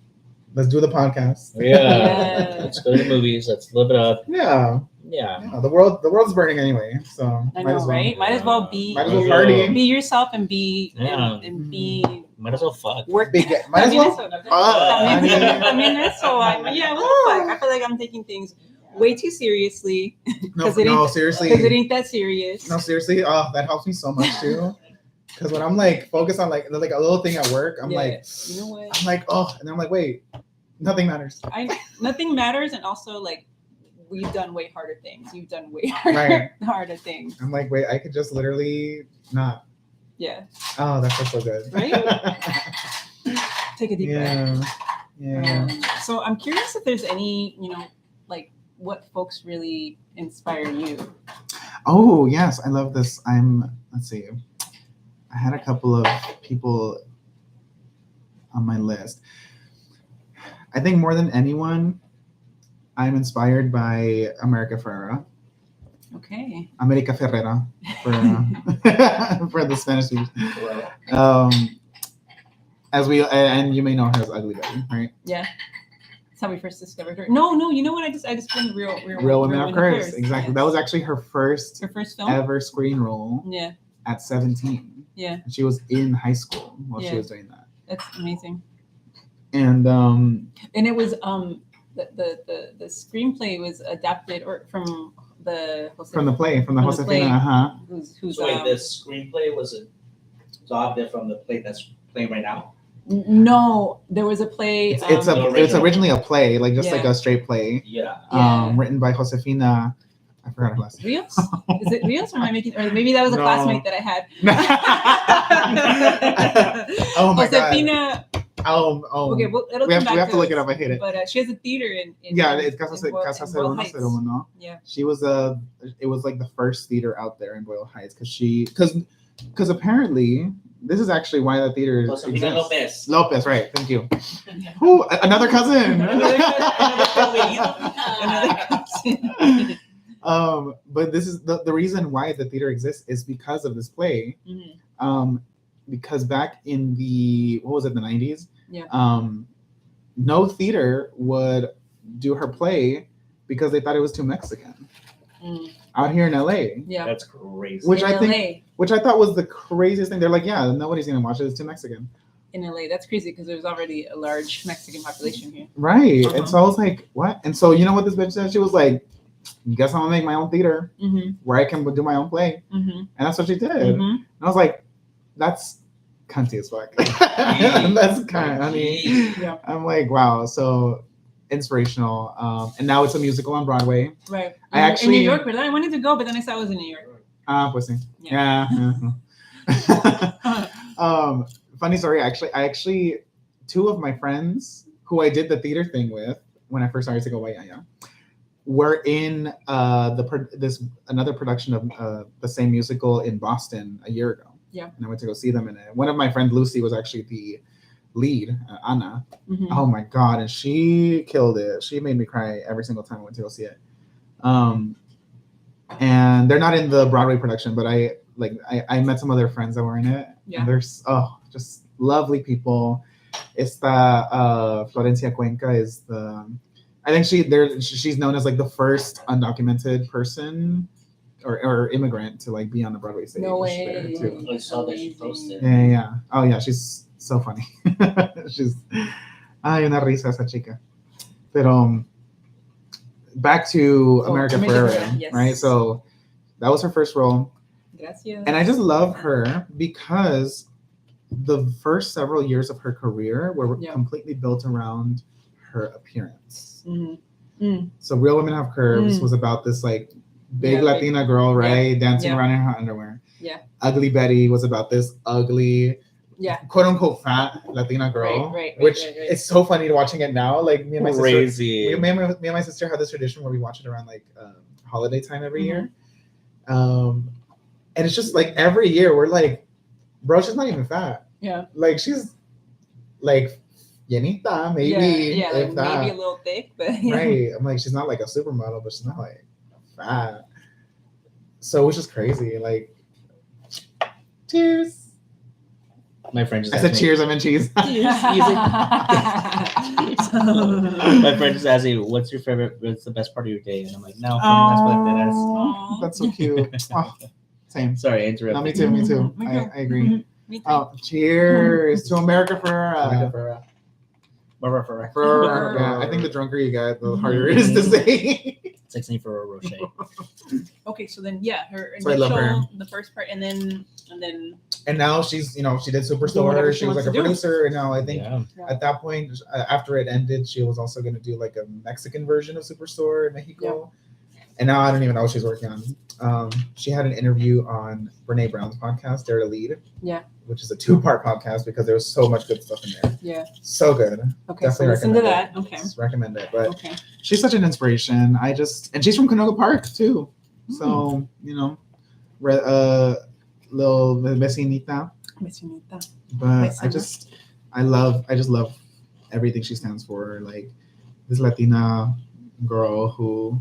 the podcast. Yeah. Let's go to the movies. Let's live it up. Yeah. Yeah. The world's burning anyway, so I know, right? Might as well Might as well party. be yourself and be Yeah. and be Might as well fuck. work. Might as well. También eso. Yeah, what the fuck? I feel like I'm taking things way too seriously. No, it ain't- seriously. Because it ain't that serious. No, seriously. Oh, that helps me so much too. Because when I'm like focused on like a little thing at work, I'm like, you know what? I'm like, oh, and then I'm like, wait, nothing matters. Nothing matters, and also like we've done way harder things. You've done way harder things. I'm like, wait, I could just literally not. Yeah. Oh, that feels so good. Right? Take a deep breath. Yeah. So I'm curious if there's any, you know, like what folks really inspire you. Oh yes, I love this. Let's see. I had a couple of people on my list. I think more than anyone, I'm inspired by America Ferrera. Okay. America Ferrera for the Spanish speakers. As and you may know her as Ugly Betty, right? Yeah. That's how we first discovered her. No, you know what? I just filmed Real Women of Curse. Exactly. Yes. That was actually her first film ever screen role. Yeah. At 17. Yeah. And she was in high school while she was doing that. That's amazing. And it was the screenplay was adapted from the play from the Josefina. Who's so wait, the screenplay was adapted from the play that's playing right now? No, there was a play. It's originally a play, like just like a straight play. Yeah. Written by Josefina. I forgot her last name. Rios? Is it Rios or am I making? Or maybe that was a classmate that I had. Oh my Josefina. God. Oh. Okay, well, we have to look it up. I hate it. But she has a theater in it's Casa Cero no? Yeah. She was it was like the first theater out there in Boyle Heights because apparently this is actually why that theater exists. Lopez, right? Thank you. Ooh, another cousin. But this is the reason why the theater exists is because of this play. Mm-hmm. Because back in the 90s, yeah. No theater would do her play because they thought it was too Mexican. Out here in LA. Yeah. That's crazy. Which I thought was the craziest thing. They're like, yeah, nobody's gonna watch it, it's too Mexican. In LA, that's crazy because there's already a large Mexican population here. Right. And so I was like, what? And so you know what this bitch said? She was like, guess I'm gonna make my own theater where I can do my own play. And that's what she did. And I was like, that's cunty as fuck. That's kind of, yeah. I'm like, wow. So inspirational. And now it's a musical on Broadway. Right. In New York, but I wanted to go, but then I saw it was in New York. Pues sí. Yeah. Funny story. I actually, two of my friends who I did the theater thing with when I first started to go Wayaya, were in this another production of the same musical in Boston a year ago. Yeah. And I went to go see them in it. One of my friends, Lucy, was actually the lead, Anna. Mhm. Oh my god, and she killed it. She made me cry every single time I went to go see it. And they're not in the Broadway production, but I met some other friends that were in it. Yeah. And they're just lovely people. Esta Florencia Cuenca is I think she's known as like the first undocumented person or immigrant to like be on the Broadway stage. No there, way. too. I saw that she posted. Yeah. Oh yeah, she's so funny. She's una risa esa chica. Pero back to America Ferrera, yes. right? So that was her first role. Gracias. And I just love her because the first several years of her career were completely built around her appearance. So Real Women Have Curves was about this like big Latina girl, right? Dancing around in her underwear. Yeah. Ugly Betty was about this ugly, quote unquote fat Latina girl. Right. It's so funny watching it now. Like me and my Crazy. sister, me and my sister had this tradition where we watch it around like holiday time every year. And it's just like every year we're like, bro, she's not even fat. Yeah. Like she's like llenita, maybe. Yeah, like maybe a little thick, but right. I'm like, she's not like a supermodel, but she's not like fat. So it was just crazy. Like, cheers. My friend just I said cheers, I meant cheese. My friend just asked me, what's the best part of your day? And I'm like, no, that's so cute. Oh, same. Sorry, I interrupted. No, me too. I agree. Oh, cheers to America Ferrera. Yeah, I think the drunker you get, the harder it is to say. It's like saying for a Rocher. Okay, so then her So I love her. the first part, and then now she's she did Superstore. She was like a producer, and now I think at that point, after it ended, she was also going to do like a Mexican version of Superstore in Mexico. And now I don't even know what she's working on. She had an interview on Brene Brown's podcast, Dare to Lead. Yeah. Which is a 2-part podcast because there was so much good stuff in there. Yeah. So good. Okay. Definitely so listen to that. Okay. Just recommend it. But she's such an inspiration. And she's from Canoga Park too. So, little vecinita. But I just love everything she stands for. Like this Latina girl who,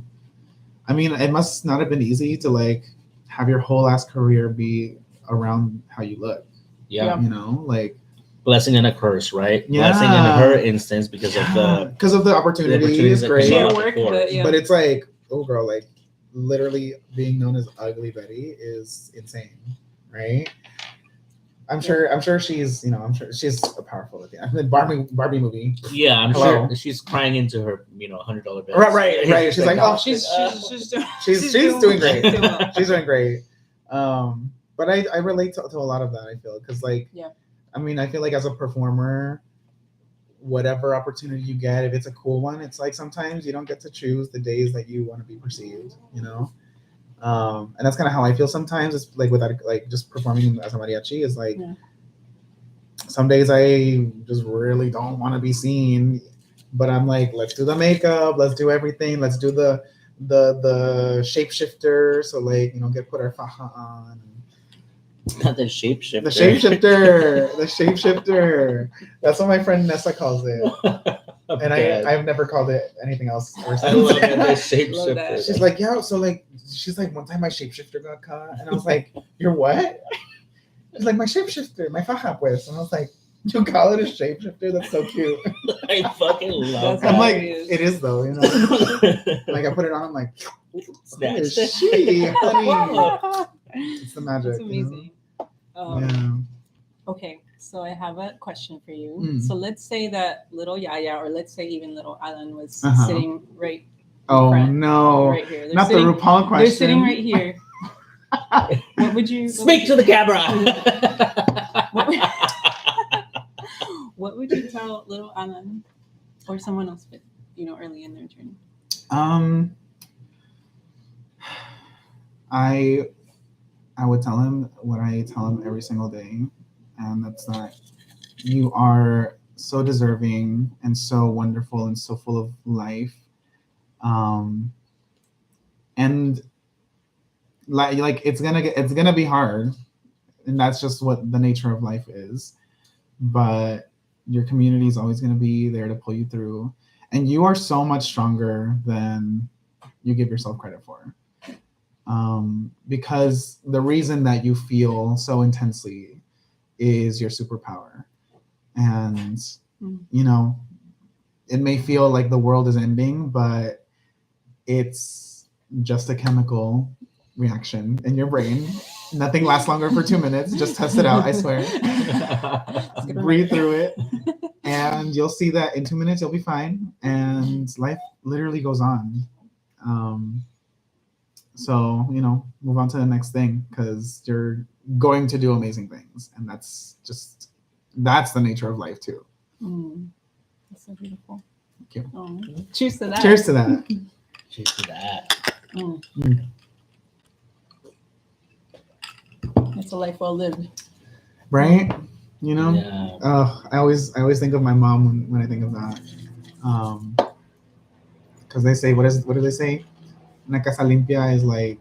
I mean, it must not have been easy to like have your whole ass career be around how you look. Yeah. Like blessing and a curse, right? Yeah. Blessing in her instance because of the opportunity is great. But it's like, oh girl, like literally being known as Ugly Betty is insane, right? I'm sure she's a powerful Latina. I mean, Barbie movie. Yeah, I'm sure she's crying into her, $100 bills. Right. She's like, oh, she's doing great. She's doing great. But I relate to a lot of that. I feel because I mean, I feel like as a performer, whatever opportunity you get, if it's a cool one, it's like sometimes you don't get to choose the days that you want to be perceived. And that's kind of how I feel sometimes. It's like without like just performing as a mariachi is like some days I just really don't want to be seen, but I'm like, let's do the makeup, let's do everything, let's do the shapeshifter. So like put our faja on. Not the shapeshifter. The shapeshifter. That's what my friend Nessa calls it. And I've never called it anything else ever since. I love the shapeshifter. She's like, yeah, so like, she's like, one time my shapeshifter got caught. And I was like, you're what? She's like, my shapeshifter, my faja pues. And I was like, you call it a shapeshifter? That's so cute. I fucking love it. I'm like, it is though, Like I put it on, I'm like, who is she, honey? It's the magic. That's amazing. Okay, so I have a question for you. So let's say that little Yaya, or let's say even little Alan was sitting right. No, right here. Not the RuPaul question. They're sitting right here. What would you speak to the camera? What would you tell little Alan or someone else, early in their journey? I would tell him what I tell him every single day, and that's that you are so deserving and so wonderful and so full of life. And like it's gonna be hard, and that's just what the nature of life is. But your community is always gonna be there to pull you through, and you are so much stronger than you give yourself credit for. Because the reason that you feel so intensely is your superpower. And, you know, it may feel like the world is ending, but it's just a chemical reaction in your brain. Nothing lasts longer for 2 minutes. Just test it out, I swear. Breathe through it. And you'll see that in 2 minutes, you'll be fine. And life literally goes on. So, you know, move on to the next thing because you're going to do amazing things. And that's the nature of life too. That's so beautiful. Thank you. Oh. Cheers to that. Cheers to that. Cheers to that. It's a life well lived. Right? You know? Yeah. I always think of my mom when I think of that. Because they say, what do they say? Una casa limpia is like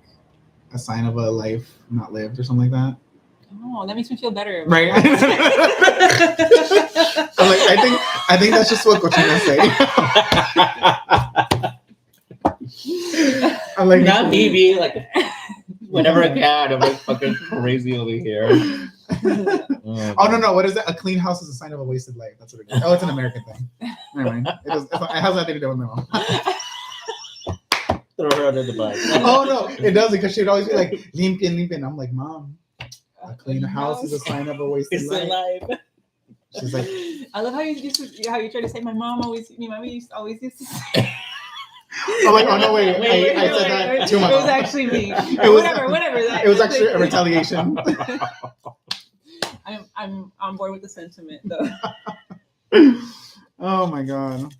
a sign of a life not lived or something like that. Oh, that makes me feel better. Right? I'm like, I think that's just what cochinas say. I'm like, Not me being like, whenever I can, I'm like fucking crazy over here. Oh no! What is that? A clean house is a sign of a wasted life. That's what it is. Oh, it's an American thing. Never mind. It has nothing to do with my mom. Throw her under the bus. Oh no, it doesn't because she'd always be like limpia. I'm like, Mom, a clean house is a sign of a wasted It's life. alive. She's like, I love how you try to say my mom always always used to say. I'm like, oh no, wait, I said that to my It was mom. actually me. It was- whatever. It was actually a retaliation. I'm on board with the sentiment though. Oh my god,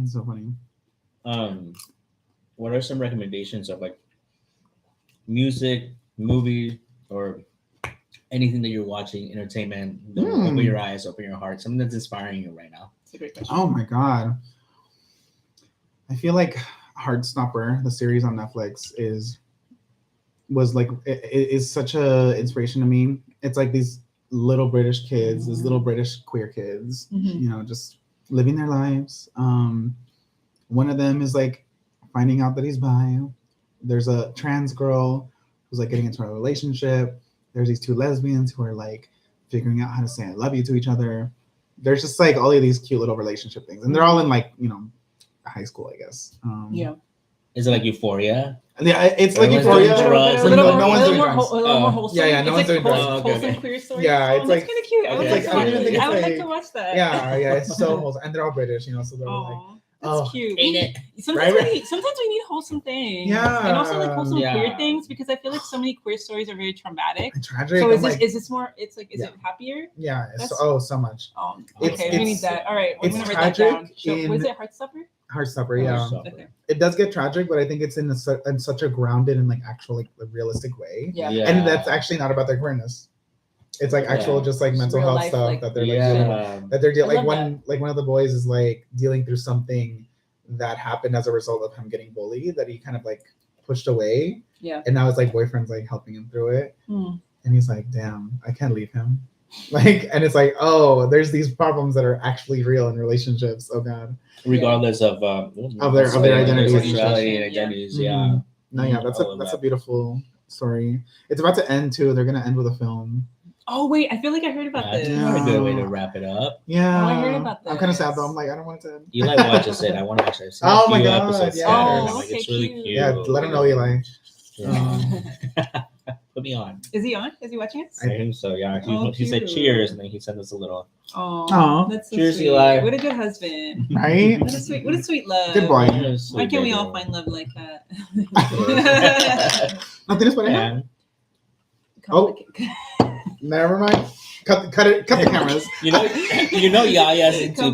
it's so funny. What are some recommendations of like music, movie, or anything that you're watching, entertainment? Open your eyes, open your heart, something that's inspiring you right now. It's a great question. Oh my god, I feel like Heartstopper, the series on Netflix, is such a inspiration to me. It's like these little British kids, these little British queer kids, you know, just living their lives. One of them is like finding out that he's bi. There's a trans girl who's like getting into a relationship. There's these two lesbians who are like figuring out how to say I love you to each other. There's just like all of these cute little relationship things. And they're all in like, you know, high school, I guess. Yeah. Is it like Euphoria? Yeah, it's like Everyone's Euphoria. doing drugs. A little No one's doing more drugs. a little more wholesome. Yeah, no It's one's like doing drugs. wholesome Okay. queer story. Yeah, it's that's like- kind of cute. Okay, I would that's like to watch cute. it. I would like It's to watch that. Yeah, it's so wholesome. And they're all British, you know, so they're all like, Oh, that's oh, cute. Ain't it? Sometimes Right? sometimes we need wholesome things. Yeah. And also like wholesome Yeah. queer things because I feel like so many queer stories are very traumatic. tragic. So I'm like, is this more? It's like is Yeah. it happier? yeah, it's That's- so much. Okay, It's- we need that. All right, I'm it's gonna write that down. tragic Was in- it Heartstopper? Heartstopper, yeah. Heartstopper. Okay. It does get tragic, but I think it's in such a grounded and like actual like realistic way. Yeah. And that's actually not about their queerness. It's like actual Yeah. just like mental real health life, stuff like- that they're like dealing with. Yeah. That they're dealing I like love one of the boys is like dealing through something that happened as a result of him getting bullied that he kind of like pushed away. Yeah. And now his like boyfriend's like helping him through it. Hmm. And he's like, damn, I can't leave him. Like, and it's like, oh, there's these problems that are actually real in relationships. Oh god. Regardless of their identities. sexuality and Yeah. identities, Mhm. yeah. No, yeah, that's I love a that. beautiful story. It's about to end too. They're gonna end with a film. Oh wait, I feel like I heard about That's this. not a good way to wrap it up. Yeah, Oh, I heard about I'm kind of sad this. though. I'm like, I don't want it to end. Eli watches it. I want to watch it. I've seen Oh a my few God, episodes yeah. scattered, and Oh, I'm like, it's okay, really cute. cute. Yeah, let him know, Eli. Yeah. Put me on. Is he on? Is he watching us? I think so. Yeah. Oh, He said cute. cheers, and then he sent us a little. Oh, Aw. that's so Cheers, sweet. Eli. What a good husband. Right? What a sweet love. Good boy. Why can't we all find love like that? No tienes pareja? And Complicated. Never mind. Cut the cameras. you know, Yaya's into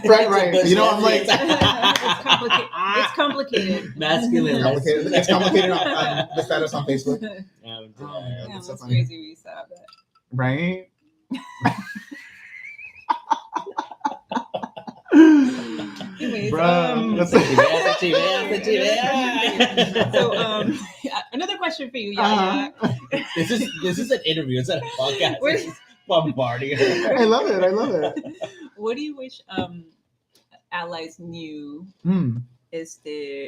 Right. You know, I'm like, It's complicated. It's complicated. masculine. complicated. It's complicated on the status on Facebook. And, Oh my God. Yeah, That's so that's funny. crazy when you said that. Right? Anyways, Bruh, that's so another question for you, Yaya. This is an interview. It's not a podcast. This is bombarding her. I love it. I love it. What do you wish allies knew Hmm.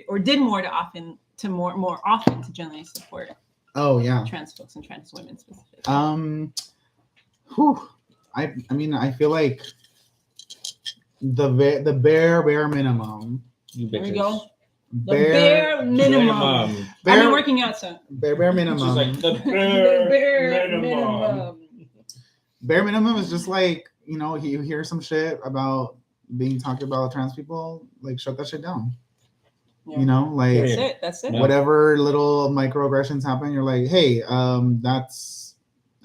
or did more often to generally support Oh yeah. trans folks and trans women specifically? Whew. I mean, I feel like the bare minimum. You There we bitches. go. The bare minimum. I've been working out, so Bare minimum. She's like the the bare, bare minimum. minimum. Bare minimum is just like, you know, you hear some shit about being talked about trans people, like shut that shit down. Yeah. You know, like Period. That's it. Yeah. whatever little microaggressions happen, you're like, hey, that's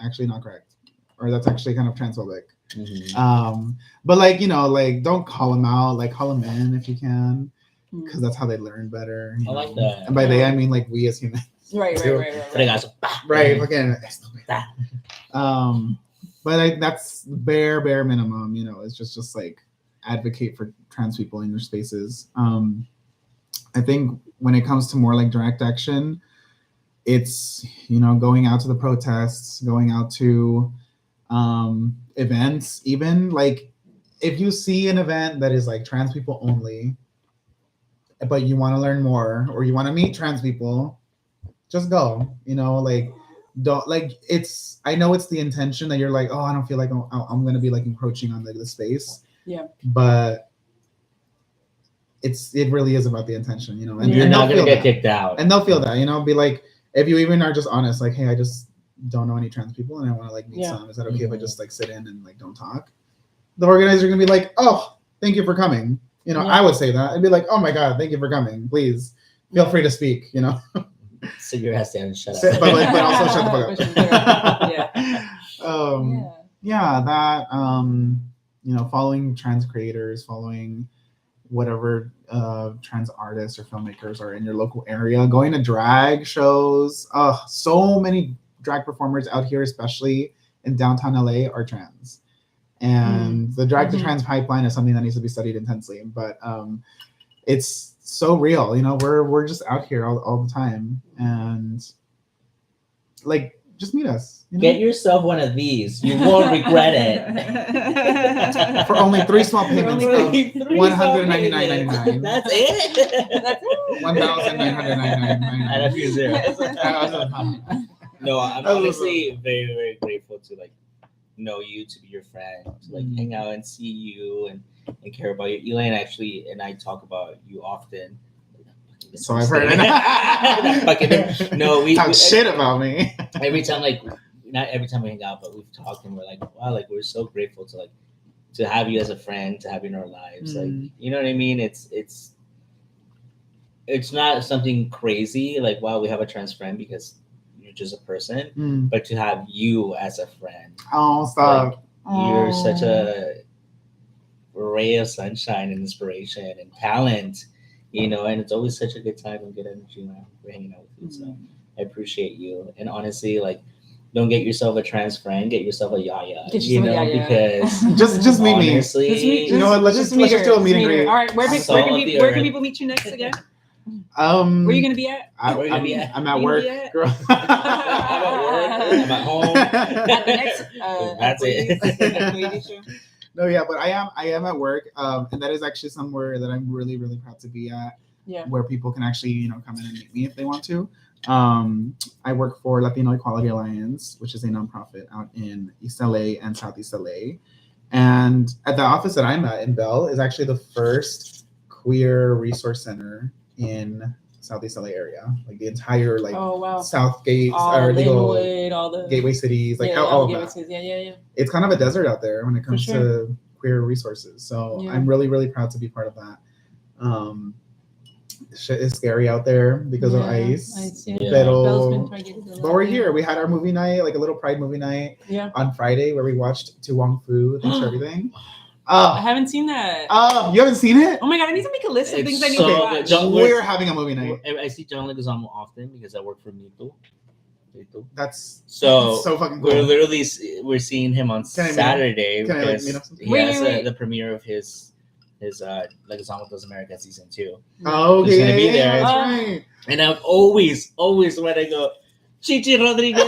actually not correct, or that's actually kind of transphobic. Mhm. But like, you know, like don't call them out, like call them in if you can, Mm. because that's how they learn better. you I like know? that. And by they, I mean like we as humans. Right. Fregazo. Right, fucking. But that's bare minimum. You know, it's just like advocate for trans people in your spaces. I think when it comes to more like direct action, it's, you know, going out to the protests, going out to events, even like if you see an event that is like trans people only, but you want to learn more or you want to meet trans people, just go. You know, like don't like it's. I know it's the intention that you're like, oh, I don't feel like I'm gonna be like encroaching on the space. Yeah. But it really is about the intention, you know. And You're and not they'll gonna feel get that. kicked out. And they'll feel that, you know. Be like, if you even are just honest, like, hey, I just don't know any trans people and I want to like meet Yeah. some. Is that okay if I just like sit in and like don't talk? The organizer are gonna be like, oh, thank you for coming. You know, Yeah. I would say that. I'd be like, oh my god, thank you for coming. Please feel free to speak. You know, Sit your ass down and shut Sit- up. but also shut the fuck up. Yeah. Yeah, that you know, following trans creators, following whatever trans artists or filmmakers are in your local area, going to drag shows. So many drag performers out here, especially in downtown LA, are trans. And the drag to Mhm. trans pipeline is something that needs to be studied intensely. But it's so real, you know, we're just out here all the time. And like, just meet us. You know? Get yourself one of these. You won't regret it. For only 3 small payments of Three $199.99. That's it. That's it. $1,999.99. And a few zeros. No, I'm I love honestly very, very grateful to like know you, to be your friend, to like hang out and see you and care about you. Elaine actually and I talk about you often. So I've heard No, we talk shit about me. every time, like not every time we hang out, but we've talked and we're like, wow, like we're so grateful to like to have you as a friend, to have you in our lives. Like, you know what I mean? It's not something crazy like, wow, we have a trans friend, because you're just a person, but to have you as a friend. Oh, stop. You're such a ray of sunshine and inspiration and talent, you know, and it's always such a good time and good energy when we're hanging out with you. So I appreciate you. And honestly, like, don't get yourself a trans friend, get yourself a Yaya. Get You yourself a know, Yaya. because Just meet me. honestly, You know what? Let's just do a meet and greet. All right, where Salt can of the where can earth. people meet you next again? Where Where are you gonna be at? Where you gonna be at? I'm Where at you work, gonna be at? girl. I'm at work, I'm at home. At the next, That's it. ladies show? No, yeah, but I am at work, and that is actually somewhere that I'm really, really proud to be at. Yeah. Where people can actually, you know, come in and meet me if they want to. I work for Latino Equality Alliance, which is a nonprofit out in East LA and Southeast LA. And at the office that I'm at in Bell is actually the first queer resource center in Southeast LA area. Like the entire Oh wow. Southgate All or legal Linwood, all the gateway cities, like yeah, all of gateway that. cities. Yeah. It's kind of a desert out there when it comes sure. to queer resources. So Yeah. I'm really, really proud to be part of that. Shit is scary out there because of ICE. Yeah. Yeah. Bell's been Pero, targeted a but little we're bit. here. We had our movie night, like a little pride movie night Yeah. on Friday where we watched To Wong Fu. Thanks for everything. I haven't seen that. You haven't seen it? Oh my god, I need to make a list of It's things I need so to good. watch. Don't- We're having a movie night. I see John Leguizamo often because I work for Mito. That's So so fucking we're cool. literally we're seeing him on Can I meet him? Saturday Can I, like, because meet him? he Wait, has wait. the premiere of his his Leguizamo Does America season 2. Oh, He's gonna be there. That's Oh. right. And I'm always when I go, Chichi Rodriguez.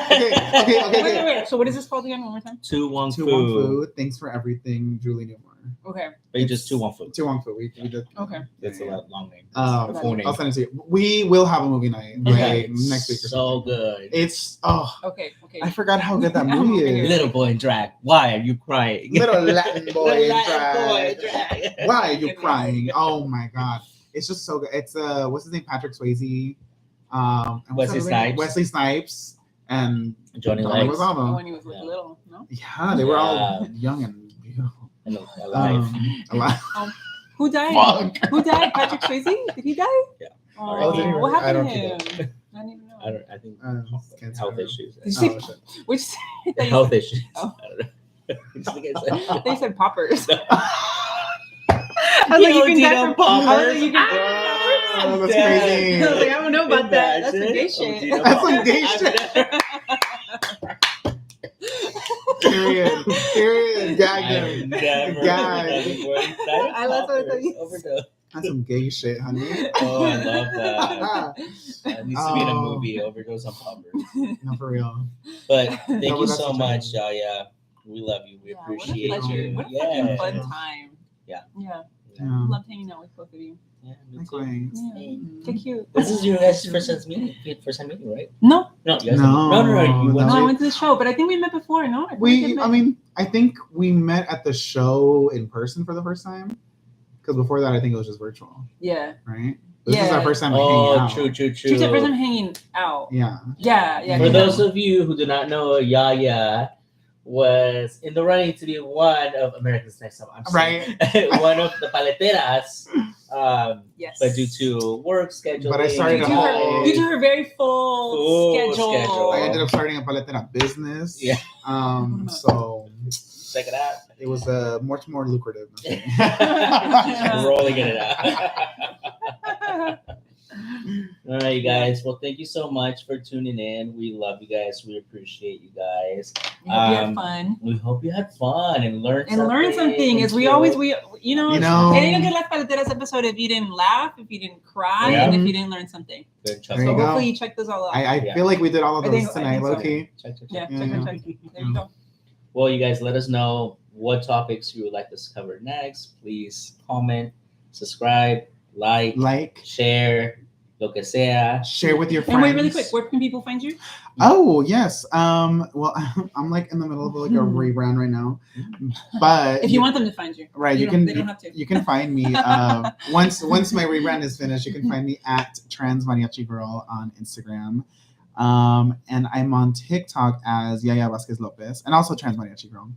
Wait. So what is this called again? One more time. 2 Wong To Wong Fu. Fu. Thanks for everything, Julie Newmar. Okay. They just 2 Wong Fu. To Wong Fu. We did. Okay. That's a long name. Um, The full name. I'll send it to you. We will have a movie night Okay. like next week or So something. good. It's Okay. I forgot how good that movie is. Little boy in drag. Why are you crying? Little Latin boy in Latin drag. boy in drag. Why are you crying? Oh my god. It's just so good. It's what's his name? Patrick Swayze. And what's Wesley his name? Snipes. Wesley Snipes and Johnny Johnny Legs. Leguizamo. When he was little, no? Yeah, they were all young and beautiful. And alive. Alive. Who died? Fuck. Who died? Patrick Swayze? Did he die? Yeah. Oh, Oh, did he what really? I happened don't to think him? I don't even know. I think Cancer. health issues. Did you say Oh, shit. which? Health issues. Oh. I don't know. They said poppers. No. I was like, you Yo, can do you die know from poppers? I was like, you can die Oh, from that's Damn. crazy. I was like, I don't know about that. That's some Imagine. gay Oh, shit. do you know That's some poppers? gay Period. Period. Gag I've him. never Gag. I love what poppers. you- Overdose. That's some gay shit, honey. Oh, I love that. It needs to be in a Oh. movie. Overdose on poppers. No, for real. But thank No, but you that's so such a- much, Yaya. We love you. We Yeah, appreciate what a pleasure. you. What a fucking Yeah. fun time. Yeah. Yeah. Yeah. Loved hanging out with both of you. Yeah, me Like, too. wait. Yeah. Get cute. This is your guys' first time meeting, right? No, No, you guys No, no. You went no, I to went to the show, but I think we met before. No, I I think we met at the show in person for the first time. Because before that, I think it was just virtual, Yeah. right? This is Yeah. our first time hanging Oh, out. true. She's the first time hanging out. Yeah. Yeah. For Yeah. those of you who do not know, Yaya was in the running to be one of America's Next Top. I'm sorry. One of the paleteras. Yes. But due to work schedule, But I started Due a to whole- due to her very full schedule. I ended up starting a paletera business. Yeah. So check it out. it was much more lucrative. Rolling it out. All right, you guys. Well, thank you so much for tuning in. We love you guys. We appreciate you guys. We hope you had fun. We hope you had fun and learned And learn something. As we too. always You know- it ain't a good Las Paleteras episode if you didn't laugh, if you didn't cry, Yeah. and if you didn't learn something. Good. Check There So you go. hopefully you check those all out. I Yeah. feel like we did all of I those think- I tonight, think so. low-key. check. Yeah, Yeah. check. There you go. Well, you guys, let us know what topics you would like us to cover next. Please comment, subscribe, like, share, lo que sea. Share with your friends. And wait, really quick, where can people find you? Oh yes. Well, I'm like in the middle of like a rebrand right now, but If you want them to find you, right, they you can don't have to. you can find me once my rebrand is finished. You can find me at Trans Mariachi Girl on Instagram, and I'm on TikTok as Yaya Vasquez Lopez, and also Trans Mariachi Girl.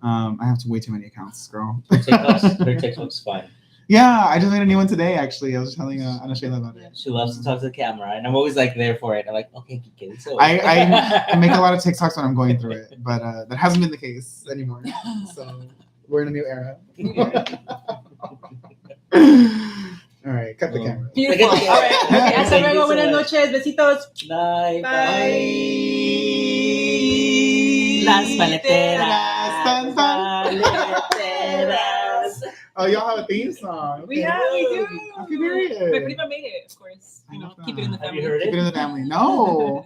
I have way too many accounts, girl. Her TikTok's fun. Yeah, I just made a new one today. Actually, I was telling Ana Sheila about it. She loves to talk to the camera, and I'm always like there for it. I'm like, okay, get it. So I make a lot of TikToks when I'm going through it, but that hasn't been the case anymore. So we're in a new era. All right, cut the camera. Beautiful. All right. Okay, hasta Thank you luego. so Buenas much. noches. Besitos. Bye. Bye. Las paleteras. Tan, tan. Paleteras. Oh, y'all have a theme song. We Okay. do. Happy period. My prima made it, of course. You know, keep it in the Have family. you heard Keep it it? in the family. No.